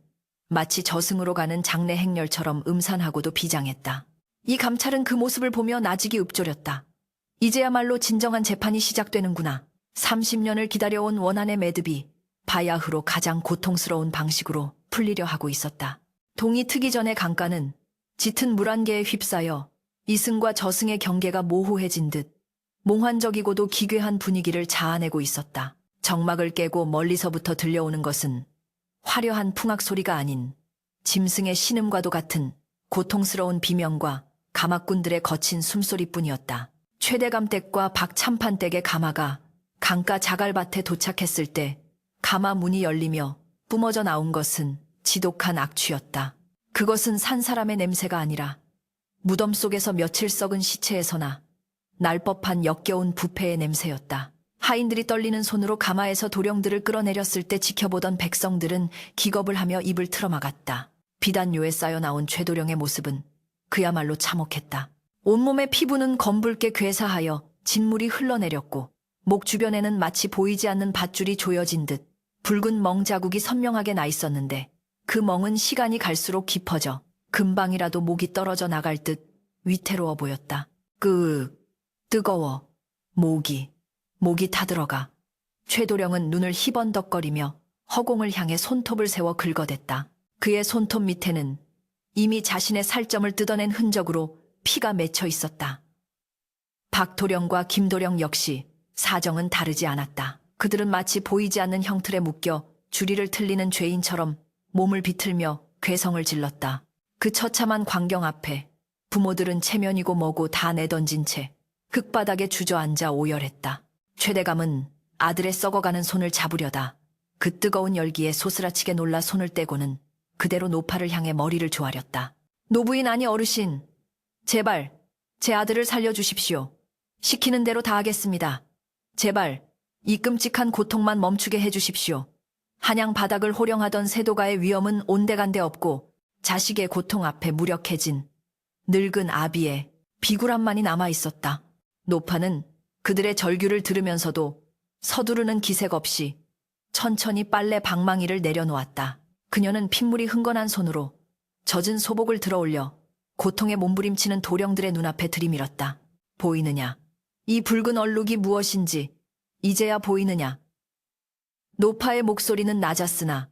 마치 저승으로 가는 장례 행렬처럼 음산하고도 비장했다. 이 감찰은 그 모습을 보며 나직이 읊조렸다. 이제야말로 진정한 재판이 시작되는구나. 30년을 기다려온 원한의 매듭이 바야흐로 가장 고통스러운 방식으로 풀리려 하고 있었다. 동이 트기 전의 강가는 짙은 물안개에 휩싸여 이승과 저승의 경계가 모호해진 듯 몽환적이고도 기괴한 분위기를 자아내고 있었다. 정막을 깨고 멀리서부터 들려오는 것은 화려한 풍악 소리가 아닌 짐승의 신음과도 같은 고통스러운 비명과 가마꾼들의 거친 숨소리뿐이었다. 최대감 댁과 박참판 댁의 가마가 강가 자갈밭에 도착했을 때 가마 문이 열리며 뿜어져 나온 것은 지독한 악취였다. 그것은 산 사람의 냄새가 아니라 무덤 속에서 며칠 썩은 시체에서나 날 법한 역겨운 부패의 냄새였다. 하인들이 떨리는 손으로 가마에서 도령들을 끌어내렸을 때 지켜보던 백성들은 기겁을 하며 입을 틀어막았다. 비단요에 쌓여 나온 최도령의 모습은 그야말로 참혹했다. 온몸의 피부는 검붉게 괴사하여 진물이 흘러내렸고 목 주변에는 마치 보이지 않는 밧줄이 조여진 듯 붉은 멍 자국이 선명하게 나 있었는데 그 멍은 시간이 갈수록 깊어져 금방이라도 목이 떨어져 나갈 듯 위태로워 보였다. 뜨거워. 목이 타들어가. 최도령은 눈을 희번덕거리며 허공을 향해 손톱을 세워 긁어댔다. 그의 손톱 밑에는 이미 자신의 살점을 뜯어낸 흔적으로 피가 맺혀 있었다. 박도령과 김도령 역시 사정은 다르지 않았다. 그들은 마치 보이지 않는 형틀에 묶여 주리를 틀리는 죄인처럼 몸을 비틀며 괴성을 질렀다. 그 처참한 광경 앞에 부모들은 체면이고 뭐고 다 내던진 채 흙바닥에 주저앉아 오열했다. 최대감은 아들의 썩어가는 손을 잡으려다 그 뜨거운 열기에 소스라치게 놀라 손을 떼고는 그대로 노파를 향해 머리를 조아렸다. 노부인 아니 어르신, 제발 제 아들을 살려주십시오. 시키는 대로 다 하겠습니다. 제발 이 끔찍한 고통만 멈추게 해주십시오. 한양 바닥을 호령하던 세도가의 위엄은 온데간데 없고 자식의 고통 앞에 무력해진 늙은 아비의 비굴함만이 남아있었다. 노파는 그들의 절규를 들으면서도 서두르는 기색 없이 천천히 빨래 방망이를 내려놓았다. 그녀는 핏물이 흥건한 손으로 젖은 소복을 들어올려 고통에 몸부림치는 도령들의 눈앞에 들이밀었다. 보이느냐? 이 붉은 얼룩이 무엇인지 이제야 보이느냐? 노파의 목소리는 낮았으나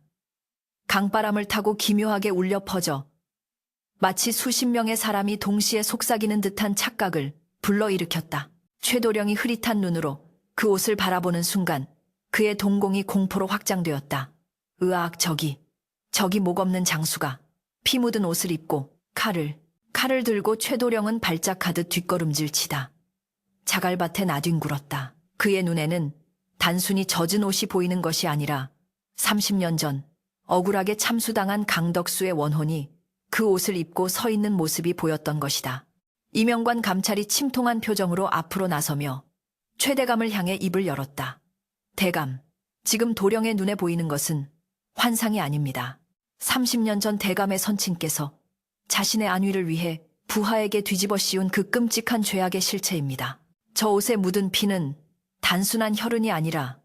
강바람을 타고 기묘하게 울려 퍼져 마치 수십 명의 사람이 동시에 속삭이는 듯한 착각을 불러일으켰다. 최도령이 흐릿한 눈으로 그 옷을 바라보는 순간 그의 동공이 공포로 확장되었다. 으악, 저기 목없는 장수가 피 묻은 옷을 입고 칼을 들고 최도령은 발작하듯 뒷걸음질 치다 자갈밭에 나뒹굴었다. 그의 눈에는 단순히 젖은 옷이 보이는 것이 아니라 30년 전 억울하게 참수당한 강덕수의 원혼이 그 옷을 입고 서 있는 모습이 보였던 것이다. 이명관 감찰이 침통한 표정으로 앞으로 나서며 최대감을 향해 입을 열었다. 대감, 지금 도령의 눈에 보이는 것은 환상이 아닙니다. 30년 전 대감의 선친께서 자신의 안위를 위해 부하에게 뒤집어 씌운 그 끔찍한 죄악의 실체입니다. 저 옷에 묻은 피는 단순한 혈흔이 아니라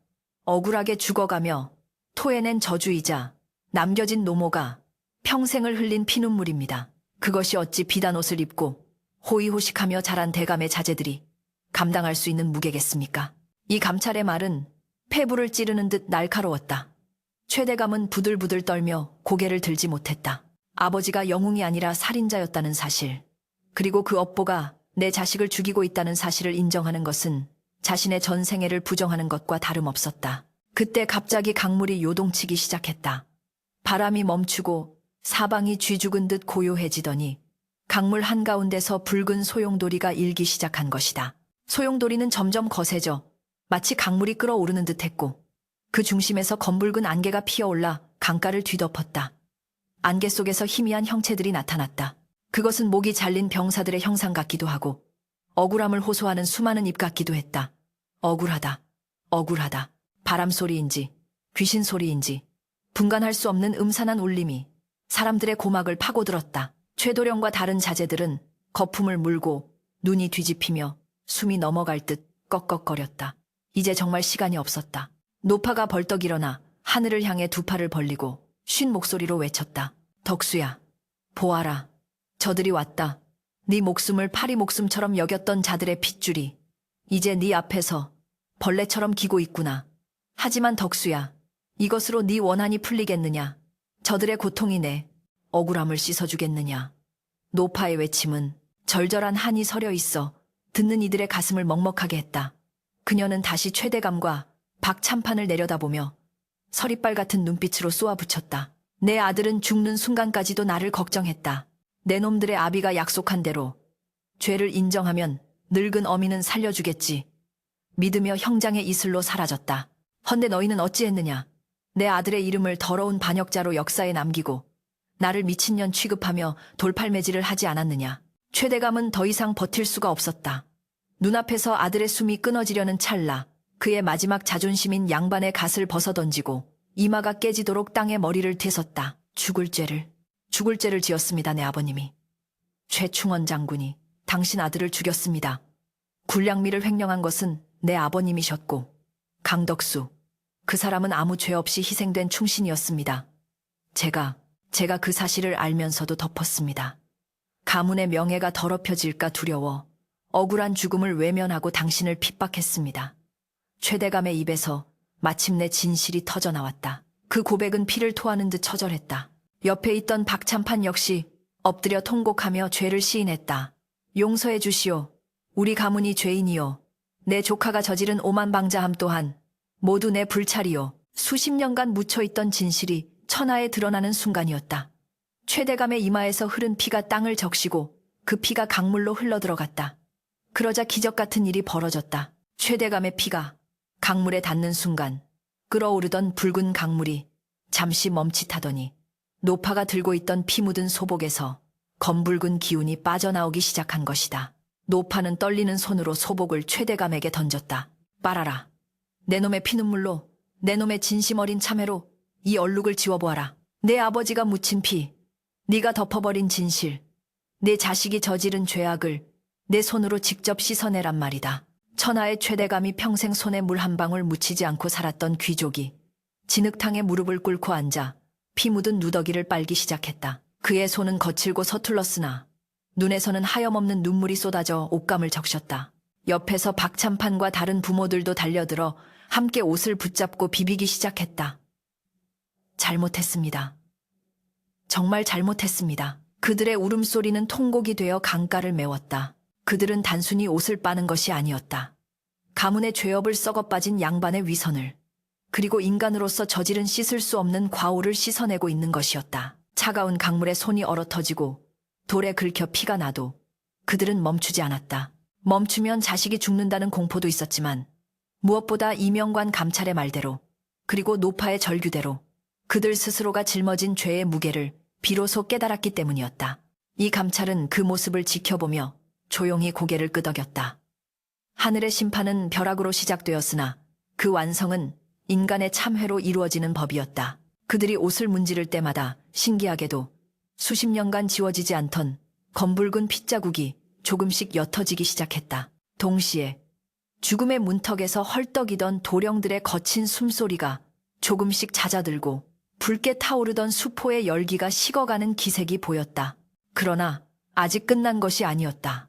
억울하게 죽어가며 토해낸 저주이자 남겨진 노모가 평생을 흘린 피눈물입니다. 그것이 어찌 비단 옷을 입고 호의호식하며 자란 대감의 자제들이 감당할 수 있는 무게겠습니까? 이 감찰의 말은 폐부를 찌르는 듯 날카로웠다. 최대감은 부들부들 떨며 고개를 들지 못했다. 아버지가 영웅이 아니라 살인자였다는 사실, 그리고 그 업보가 내 자식을 죽이고 있다는 사실을 인정하는 것은 자신의 전생애를 부정하는 것과 다름없었다. 그때 갑자기 강물이 요동치기 시작했다. 바람이 멈추고 사방이 쥐죽은 듯 고요해지더니 강물 한가운데서 붉은 소용돌이가 일기 시작한 것이다. 소용돌이는 점점 거세져 마치 강물이 끓어오르는 듯했고 그 중심에서 검붉은 안개가 피어올라 강가를 뒤덮었다. 안개 속에서 희미한 형체들이 나타났다. 그것은 목이 잘린 병사들의 형상 같기도 하고 억울함을 호소하는 수많은 입 같기도 했다. 억울하다. 억울하다. 바람 소리인지 귀신 소리인지 분간할 수 없는 음산한 울림이 사람들의 고막을 파고들었다. 최도령과 다른 자제들은 거품을 물고 눈이 뒤집히며 숨이 넘어갈 듯 꺽꺽거렸다. 이제 정말 시간이 없었다. 노파가 벌떡 일어나 하늘을 향해 두 팔을 벌리고 쉰 목소리로 외쳤다. 덕수야, 보아라. 저들이 왔다. 네 목숨을 파리 목숨처럼 여겼던 자들의 핏줄이 이제 네 앞에서 벌레처럼 기고 있구나. 하지만 덕수야, 이것으로 네 원한이 풀리겠느냐? 저들의 고통이 내 억울함을 씻어주겠느냐? 노파의 외침은 절절한 한이 서려 있어 듣는 이들의 가슴을 먹먹하게 했다. 그녀는 다시 최대감과 박참판을 내려다보며 서리빨 같은 눈빛으로 쏘아붙였다. 내 아들은 죽는 순간까지도 나를 걱정했다. 내 놈들의 아비가 약속한 대로 죄를 인정하면 늙은 어미는 살려주겠지. 믿으며 형장의 이슬로 사라졌다. 헌데 너희는 어찌했느냐? 내 아들의 이름을 더러운 반역자로 역사에 남기고 나를 미친년 취급하며 돌팔매질을 하지 않았느냐? 최대감은 더 이상 버틸 수가 없었다. 눈앞에서 아들의 숨이 끊어지려는 찰나 그의 마지막 자존심인 양반의 갓을 벗어던지고 이마가 깨지도록 땅에 머리를 대섰다. 죽을 죄를 지었습니다, 내 아버님이. 최충원 장군이 당신 아들을 죽였습니다. 굴량미를 횡령한 것은 내 아버님이셨고 강덕수, 그 사람은 아무 죄 없이 희생된 충신이었습니다. 제가 그 사실을 알면서도 덮었습니다. 가문의 명예가 더럽혀질까 두려워 억울한 죽음을 외면하고 당신을 핍박했습니다. 최대감의 입에서 마침내 진실이 터져나왔다. 그 고백은 피를 토하는 듯 처절했다. 옆에 있던 박참판 역시 엎드려 통곡하며 죄를 시인했다. 용서해 주시오. 우리 가문이 죄인이요. 내 조카가 저지른 오만방자함 또한 모두 내 불찰이요. 수십 년간 묻혀있던 진실이 천하에 드러나는 순간이었다. 최대감의 이마에서 흐른 피가 땅을 적시고 그 피가 강물로 흘러들어갔다. 그러자 기적 같은 일이 벌어졌다. 최대감의 피가 강물에 닿는 순간 끓어오르던 붉은 강물이 잠시 멈칫하더니 노파가 들고 있던 피 묻은 소복에서 검붉은 기운이 빠져나오기 시작한 것이다. 노파는 떨리는 손으로 소복을 최대감에게 던졌다. 빨아라. 내 놈의 피눈물로, 내 놈의 진심 어린 참회로 이 얼룩을 지워보아라. 내 아버지가 묻힌 피, 네가 덮어버린 진실, 내 자식이 저지른 죄악을 내 손으로 직접 씻어내란 말이다. 천하의 최대감이 평생 손에 물 한 방울 묻히지 않고 살았던 귀족이 진흙탕에 무릎을 꿇고 앉아 피 묻은 누더기를 빨기 시작했다. 그의 손은 거칠고 서툴렀으나 눈에서는 하염없는 눈물이 쏟아져 옷감을 적셨다. 옆에서 박참판과 다른 부모들도 달려들어 함께 옷을 붙잡고 비비기 시작했다. 잘못했습니다. 정말 잘못했습니다. 그들의 울음소리는 통곡이 되어 강가를 메웠다. 그들은 단순히 옷을 빠는 것이 아니었다. 가문의 죄업을 썩어빠진 양반의 위선을, 그리고 인간으로서 저지른 씻을 수 없는 과오를 씻어내고 있는 것이었다. 차가운 강물에 손이 얼어터지고 돌에 긁혀 피가 나도 그들은 멈추지 않았다. 멈추면 자식이 죽는다는 공포도 있었지만 무엇보다 이명관 감찰의 말대로, 그리고 노파의 절규대로 그들 스스로가 짊어진 죄의 무게를 비로소 깨달았기 때문이었다. 이 감찰은 그 모습을 지켜보며 조용히 고개를 끄덕였다. 하늘의 심판은 벼락으로 시작되었으나 그 완성은 인간의 참회로 이루어지는 법이었다. 그들이 옷을 문지를 때마다 신기하게도 수십 년간 지워지지 않던 검붉은 핏자국이 조금씩 옅어지기 시작했다. 동시에 죽음의 문턱에서 헐떡이던 도령들의 거친 숨소리가 조금씩 잦아들고 붉게 타오르던 수포의 열기가 식어가는 기색이 보였다. 그러나 아직 끝난 것이 아니었다.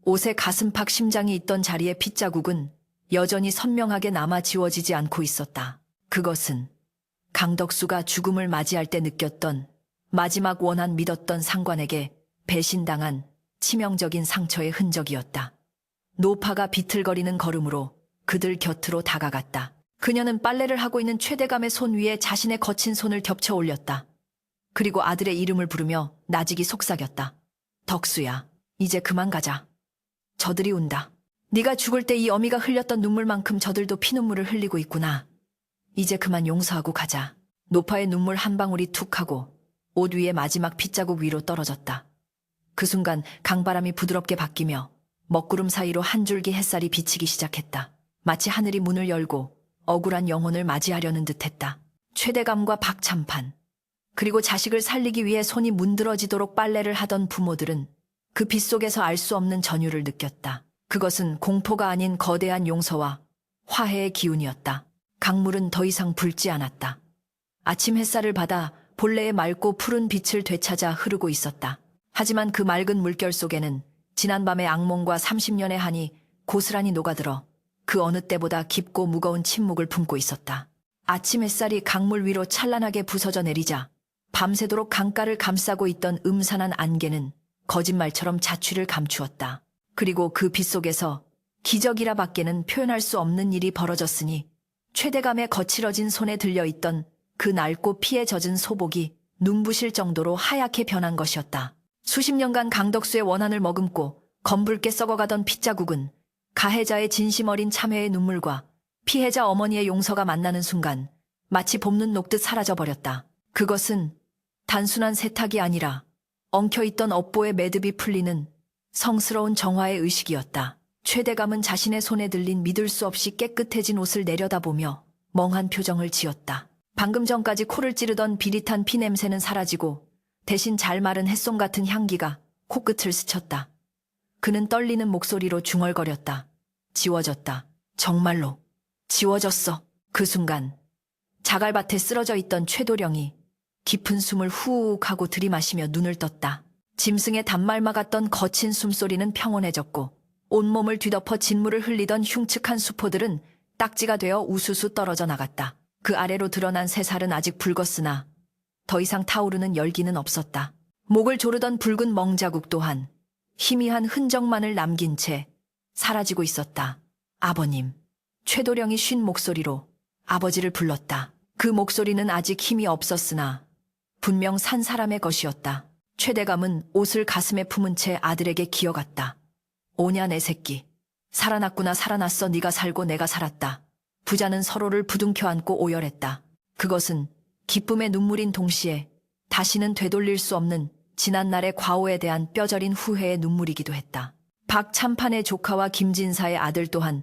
옷에 가슴팍 심장이 있던 자리의 핏자국은 여전히 선명하게 남아 지워지지 않고 있었다. 그것은 강덕수가 죽음을 맞이할 때 느꼈던 마지막 원한 믿었던 상관에게 배신당한 치명적인 상처의 흔적이었다. 노파가 비틀거리는 걸음으로 그들 곁으로 다가갔다. 그녀는 빨래를 하고 있는 최대감의 손 위에 자신의 거친 손을 겹쳐 올렸다. 그리고 아들의 이름을 부르며 나직이 속삭였다. 덕수야, 이제 그만 가자. 저들이 운다. 네가 죽을 때 이 어미가 흘렸던 눈물만큼 저들도 피눈물을 흘리고 있구나. 이제 그만 용서하고 가자. 노파의 눈물 한 방울이 툭 하고 옷 위에 마지막 핏자국 위로 떨어졌다. 그 순간 강바람이 부드럽게 바뀌며 먹구름 사이로 한 줄기 햇살이 비치기 시작했다. 마치 하늘이 문을 열고 억울한 영혼을 맞이하려는 듯했다. 최대감과 박참판, 그리고 자식을 살리기 위해 손이 문드러지도록 빨래를 하던 부모들은 그 빛 속에서 알 수 없는 전율을 느꼈다. 그것은 공포가 아닌 거대한 용서와 화해의 기운이었다. 강물은 더 이상 붉지 않았다. 아침 햇살을 받아 본래의 맑고 푸른 빛을 되찾아 흐르고 있었다. 하지만 그 맑은 물결 속에는 지난밤의 악몽과 30년의 한이 고스란히 녹아들어 그 어느 때보다 깊고 무거운 침묵을 품고 있었다. 아침 햇살이 강물 위로 찬란하게 부서져 내리자 밤새도록 강가를 감싸고 있던 음산한 안개는 거짓말처럼 자취를 감추었다. 그리고 그 빛 속에서 기적이라 밖에는 표현할 수 없는 일이 벌어졌으니 최대감의 거칠어진 손에 들려있던 그 낡고 피에 젖은 소복이 눈부실 정도로 하얗게 변한 것이었다. 수십 년간 강덕수의 원한을 머금고 검붉게 썩어가던 핏자국은 가해자의 진심 어린 참회의 눈물과 피해자 어머니의 용서가 만나는 순간 마치 봄눈 녹듯 사라져버렸다. 그것은 단순한 세탁이 아니라 엉켜있던 업보의 매듭이 풀리는 성스러운 정화의 의식이었다. 최대감은 자신의 손에 들린 믿을 수 없이 깨끗해진 옷을 내려다보며 멍한 표정을 지었다. 방금 전까지 코를 찌르던 비릿한 피 냄새는 사라지고 대신 잘 마른 햇솜 같은 향기가 코끝을 스쳤다. 그는 떨리는 목소리로 중얼거렸다. 지워졌다. 정말로 지워졌어. 그 순간 자갈밭에 쓰러져 있던 최도령이 깊은 숨을 후욱 하고 들이마시며 눈을 떴다. 짐승의 단말 막았던 거친 숨소리는 평온해졌고 온몸을 뒤덮어 진물을 흘리던 흉측한 수포들은 딱지가 되어 우수수 떨어져 나갔다. 그 아래로 드러난 새살은 아직 붉었으나 더 이상 타오르는 열기는 없었다. 목을 조르던 붉은 멍자국 또한 희미한 흔적만을 남긴 채 사라지고 있었다. 아버님. 최도령이 쉰 목소리로 아버지를 불렀다. 그 목소리는 아직 힘이 없었으나 분명 산 사람의 것이었다. 최대감은 옷을 가슴에 품은 채 아들에게 기어갔다. 오냐 내 새끼. 살아났구나. 살아났어. 네가 살고 내가 살았다. 부자는 서로를 부둥켜 안고 오열했다. 그것은 기쁨의 눈물인 동시에 다시는 되돌릴 수 없는 지난날의 과오에 대한 뼈저린 후회의 눈물이기도 했다. 박참판의 조카와 김진사의 아들 또한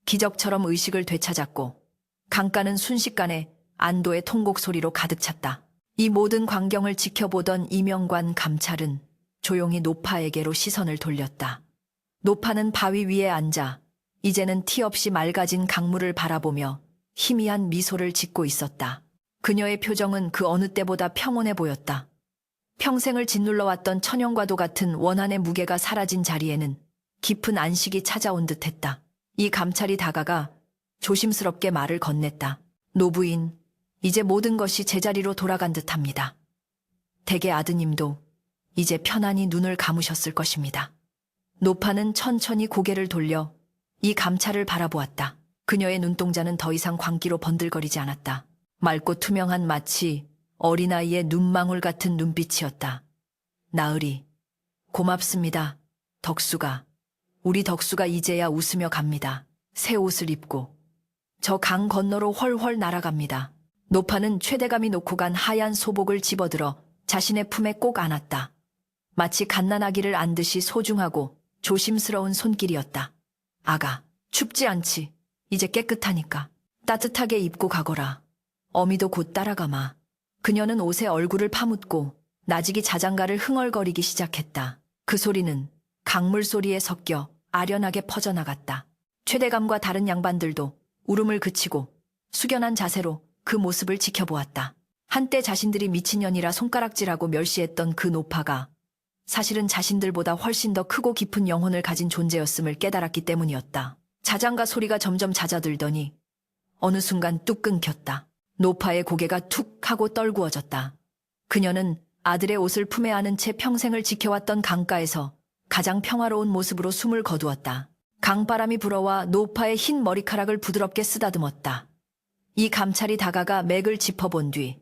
기적처럼 의식을 되찾았고 강가는 순식간에 안도의 통곡 소리로 가득 찼다. 이 모든 광경을 지켜보던 이명관 감찰은 조용히 노파에게로 시선을 돌렸다. 노파는 바위 위에 앉아 이제는 티 없이 맑아진 강물을 바라보며 희미한 미소를 짓고 있었다. 그녀의 표정은 그 어느 때보다 평온해 보였다. 평생을 짓눌러왔던 천연과도 같은 원한의 무게가 사라진 자리에는 깊은 안식이 찾아온 듯했다. 이 감찰이 다가가 조심스럽게 말을 건넸다. 노부인, 이제 모든 것이 제자리로 돌아간 듯합니다. 댁의 아드님도 이제 편안히 눈을 감으셨을 것입니다. 노파는 천천히 고개를 돌려 이 감찰을 바라보았다. 그녀의 눈동자는 더 이상 광기로 번들거리지 않았다. 맑고 투명한 마치 어린아이의 눈망울 같은 눈빛이었다. 나으리, 고맙습니다. 덕수가. 우리 덕수가 이제야 웃으며 갑니다. 새 옷을 입고 저 강 건너로 훨훨 날아갑니다. 노파는 최대감이 놓고 간 하얀 소복을 집어들어 자신의 품에 꼭 안았다. 마치 갓난아기를 안듯이 소중하고 조심스러운 손길이었다. 아가, 춥지 않지. 이제 깨끗하니까 따뜻하게 입고 가거라. 어미도 곧 따라가마. 그녀는 옷에 얼굴을 파묻고 나직이 자장가를 흥얼거리기 시작했다. 그 소리는 강물 소리에 섞여 아련하게 퍼져나갔다. 최대감과 다른 양반들도 울음을 그치고 숙연한 자세로 그 모습을 지켜보았다. 한때 자신들이 미친년이라 손가락질하고 멸시했던 그 노파가 사실은 자신들보다 훨씬 더 크고 깊은 영혼을 가진 존재였음을 깨달았기 때문이었다. 자장가 소리가 점점 잦아들더니 어느 순간 뚝 끊겼다. 노파의 고개가 툭 하고 떨구어졌다. 그녀는 아들의 옷을 품에 안은 채 평생을 지켜왔던 강가에서 가장 평화로운 모습으로 숨을 거두었다. 강바람이 불어와 노파의 흰 머리카락을 부드럽게 쓰다듬었다. 이 감찰이 다가가 맥을 짚어본 뒤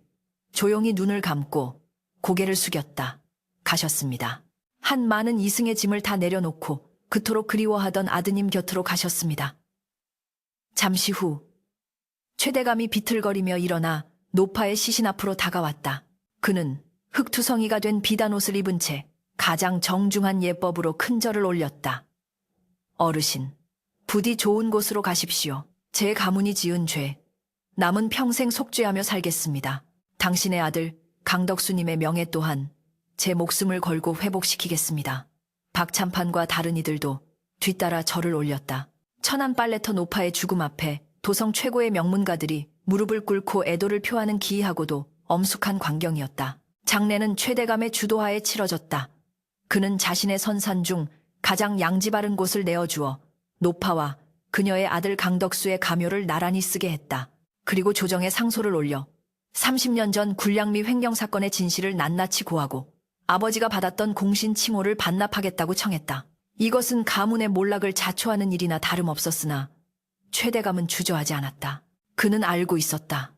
조용히 눈을 감고 고개를 숙였다. 가셨습니다. 한 많은 이승의 짐을 다 내려놓고 그토록 그리워하던 아드님 곁으로 가셨습니다. 잠시 후 최대감이 비틀거리며 일어나 노파의 시신 앞으로 다가왔다. 그는 흑투성이가 된 비단 옷을 입은 채 가장 정중한 예법으로 큰 절을 올렸다. 어르신, 부디 좋은 곳으로 가십시오. 제 가문이 지은 죄, 남은 평생 속죄하며 살겠습니다. 당신의 아들 강덕수님의 명예 또한 제 목숨을 걸고 회복시키겠습니다. 박참판과 다른 이들도 뒤따라 절을 올렸다. 천안 빨래터 노파의 죽음 앞에 도성 최고의 명문가들이 무릎을 꿇고 애도를 표하는 기이하고도 엄숙한 광경이었다. 장례는 최대감의 주도하에 치러졌다. 그는 자신의 선산 중 가장 양지 바른 곳을 내어주어 노파와 그녀의 아들 강덕수의 가묘를 나란히 쓰게 했다. 그리고 조정에 상소를 올려 30년 전 굴량미 횡령 사건의 진실을 낱낱이 고하고 아버지가 받았던 공신 칭호를 반납하겠다고 청했다. 이것은 가문의 몰락을 자초하는 일이나 다름없었으나 최대감은 주저하지 않았다. 그는 알고 있었다.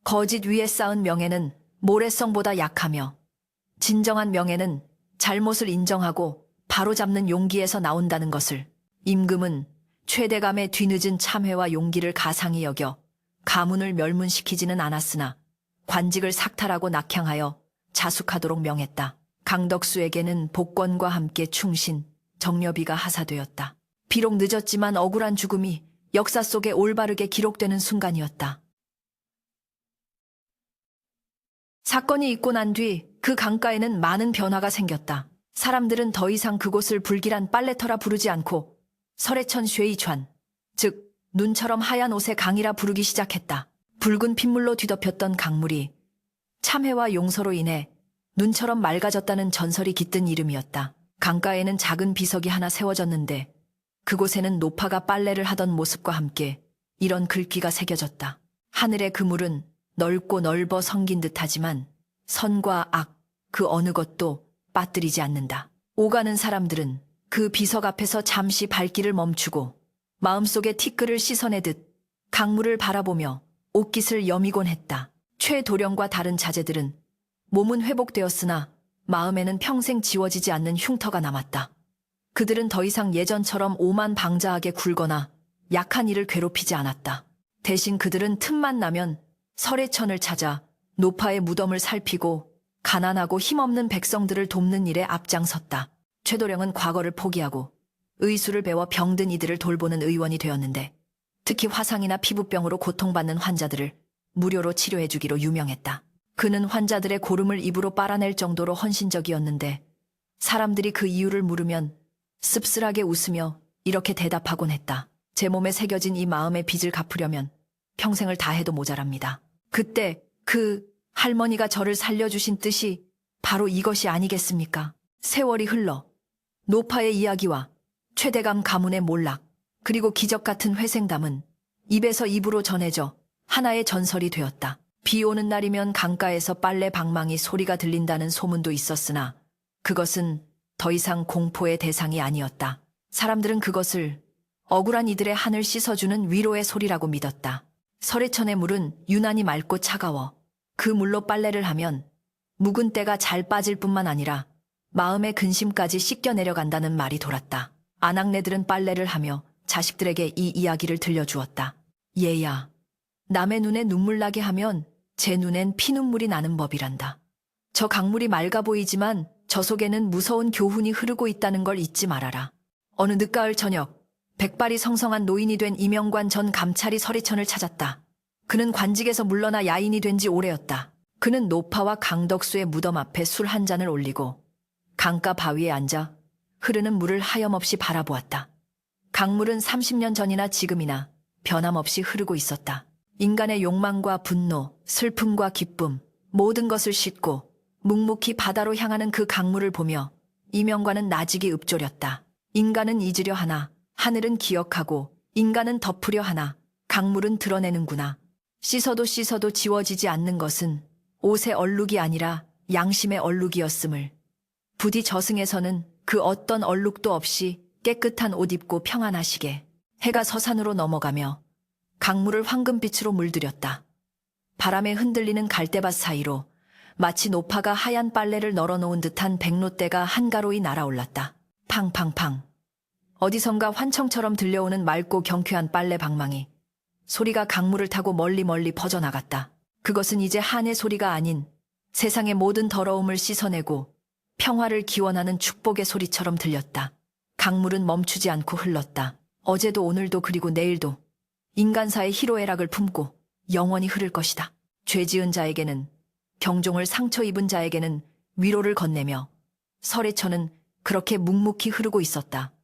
거짓 위에 쌓은 명예는 모래성보다 약하며 진정한 명예는 잘못을 인정하고 바로잡는 용기에서 나온다는 것을. 임금은 최대감의 뒤늦은 참회와 용기를 가상히 여겨 가문을 멸문시키지는 않았으나 관직을 삭탈하고 낙향하여 자숙하도록 명했다. 강덕수에게는 복권과 함께 충신, 정려비가 하사되었다. 비록 늦었지만 억울한 죽음이 역사 속에 올바르게 기록되는 순간이었다. 사건이 있고 난 뒤 그 강가에는 많은 변화가 생겼다. 사람들은 더 이상 그곳을 불길한 빨래터라 부르지 않고 설해천 쉐이촨, 즉 눈처럼 하얀 옷의 강이라 부르기 시작했다. 붉은 핏물로 뒤덮였던 강물이 참회와 용서로 인해 눈처럼 맑아졌다는 전설이 깃든 이름이었다. 강가에는 작은 비석이 하나 세워졌는데 그곳에는 노파가 빨래를 하던 모습과 함께 이런 글귀가 새겨졌다. 하늘의 그물은 넓고 넓어 성긴 듯하지만 선과 악, 그 어느 것도 빠뜨리지 않는다. 오가는 사람들은 그 비석 앞에서 잠시 발길을 멈추고 마음속에 티끌을 씻어내듯 강물을 바라보며 옷깃을 여미곤 했다. 최도령과 다른 자제들은 몸은 회복되었으나 마음에는 평생 지워지지 않는 흉터가 남았다. 그들은 더 이상 예전처럼 오만방자하게 굴거나 약한 이를 괴롭히지 않았다. 대신 그들은 틈만 나면 설해천을 찾아 노파의 무덤을 살피고 가난하고 힘없는 백성들을 돕는 일에 앞장섰다. 최도령은 과거를 포기하고 의술을 배워 병든 이들을 돌보는 의원이 되었는데 특히 화상이나 피부병으로 고통받는 환자들을 무료로 치료해주기로 유명했다. 그는 환자들의 고름을 입으로 빨아낼 정도로 헌신적이었는데 사람들이 그 이유를 물으면 씁쓸하게 웃으며 이렇게 대답하곤 했다. 제 몸에 새겨진 이 마음의 빚을 갚으려면 평생을 다해도 모자랍니다. 그때 그 할머니가 저를 살려주신 뜻이 바로 이것이 아니겠습니까? 세월이 흘러 노파의 이야기와 최대감 가문의 몰락, 그리고 기적 같은 회생담은 입에서 입으로 전해져 하나의 전설이 되었다. 비 오는 날이면 강가에서 빨래 방망이 소리가 들린다는 소문도 있었으나 그것은 더 이상 공포의 대상이 아니었다. 사람들은 그것을 억울한 이들의 한을 씻어주는 위로의 소리라고 믿었다. 설해천의 물은 유난히 맑고 차가워 그 물로 빨래를 하면 묵은 때가 잘 빠질 뿐만 아니라 마음의 근심까지 씻겨 내려간다는 말이 돌았다. 아낙네들은 빨래를 하며 자식들에게 이 이야기를 들려주었다. 얘야, 남의 눈에 눈물 나게 하면 제 눈엔 피눈물이 나는 법이란다. 저 강물이 맑아 보이지만 저 속에는 무서운 교훈이 흐르고 있다는 걸 잊지 말아라. 어느 늦가을 저녁, 백발이 성성한 노인이 된 이명관 전 감찰이 설해천을 찾았다. 그는 관직에서 물러나 야인이 된 지 오래였다. 그는 노파와 강덕수의 무덤 앞에 술 한 잔을 올리고 강가 바위에 앉아 흐르는 물을 하염없이 바라보았다. 강물은 30년 전이나 지금이나 변함없이 흐르고 있었다. 인간의 욕망과 분노, 슬픔과 기쁨, 모든 것을 싣고 묵묵히 바다로 향하는 그 강물을 보며 이명관은 나직이 읊조렸다. 인간은 잊으려 하나, 하늘은 기억하고, 인간은 덮으려 하나, 강물은 드러내는구나. 씻어도 씻어도 지워지지 않는 것은 옷의 얼룩이 아니라 양심의 얼룩이었음을. 부디 저승에서는 그 어떤 얼룩도 없이 깨끗한 옷 입고 평안하시게. 해가 서산으로 넘어가며 강물을 황금빛으로 물들였다. 바람에 흔들리는 갈대밭 사이로 마치 노파가 하얀 빨래를 널어놓은 듯한 백로대가 한가로이 날아올랐다. 팡팡팡. 어디선가 환청처럼 들려오는 맑고 경쾌한 빨래 방망이. 소리가 강물을 타고 멀리 퍼져나갔다. 그것은 이제 한의 소리가 아닌 세상의 모든 더러움을 씻어내고 평화를 기원하는 축복의 소리처럼 들렸다. 강물은 멈추지 않고 흘렀다. 어제도 오늘도 그리고 내일도 인간사의 희로애락을 품고 영원히 흐를 것이다. 죄 지은 자에게는, 경종을 상처 입은 자에게는 위로를 건네며 설의 천은 그렇게 묵묵히 흐르고 있었다.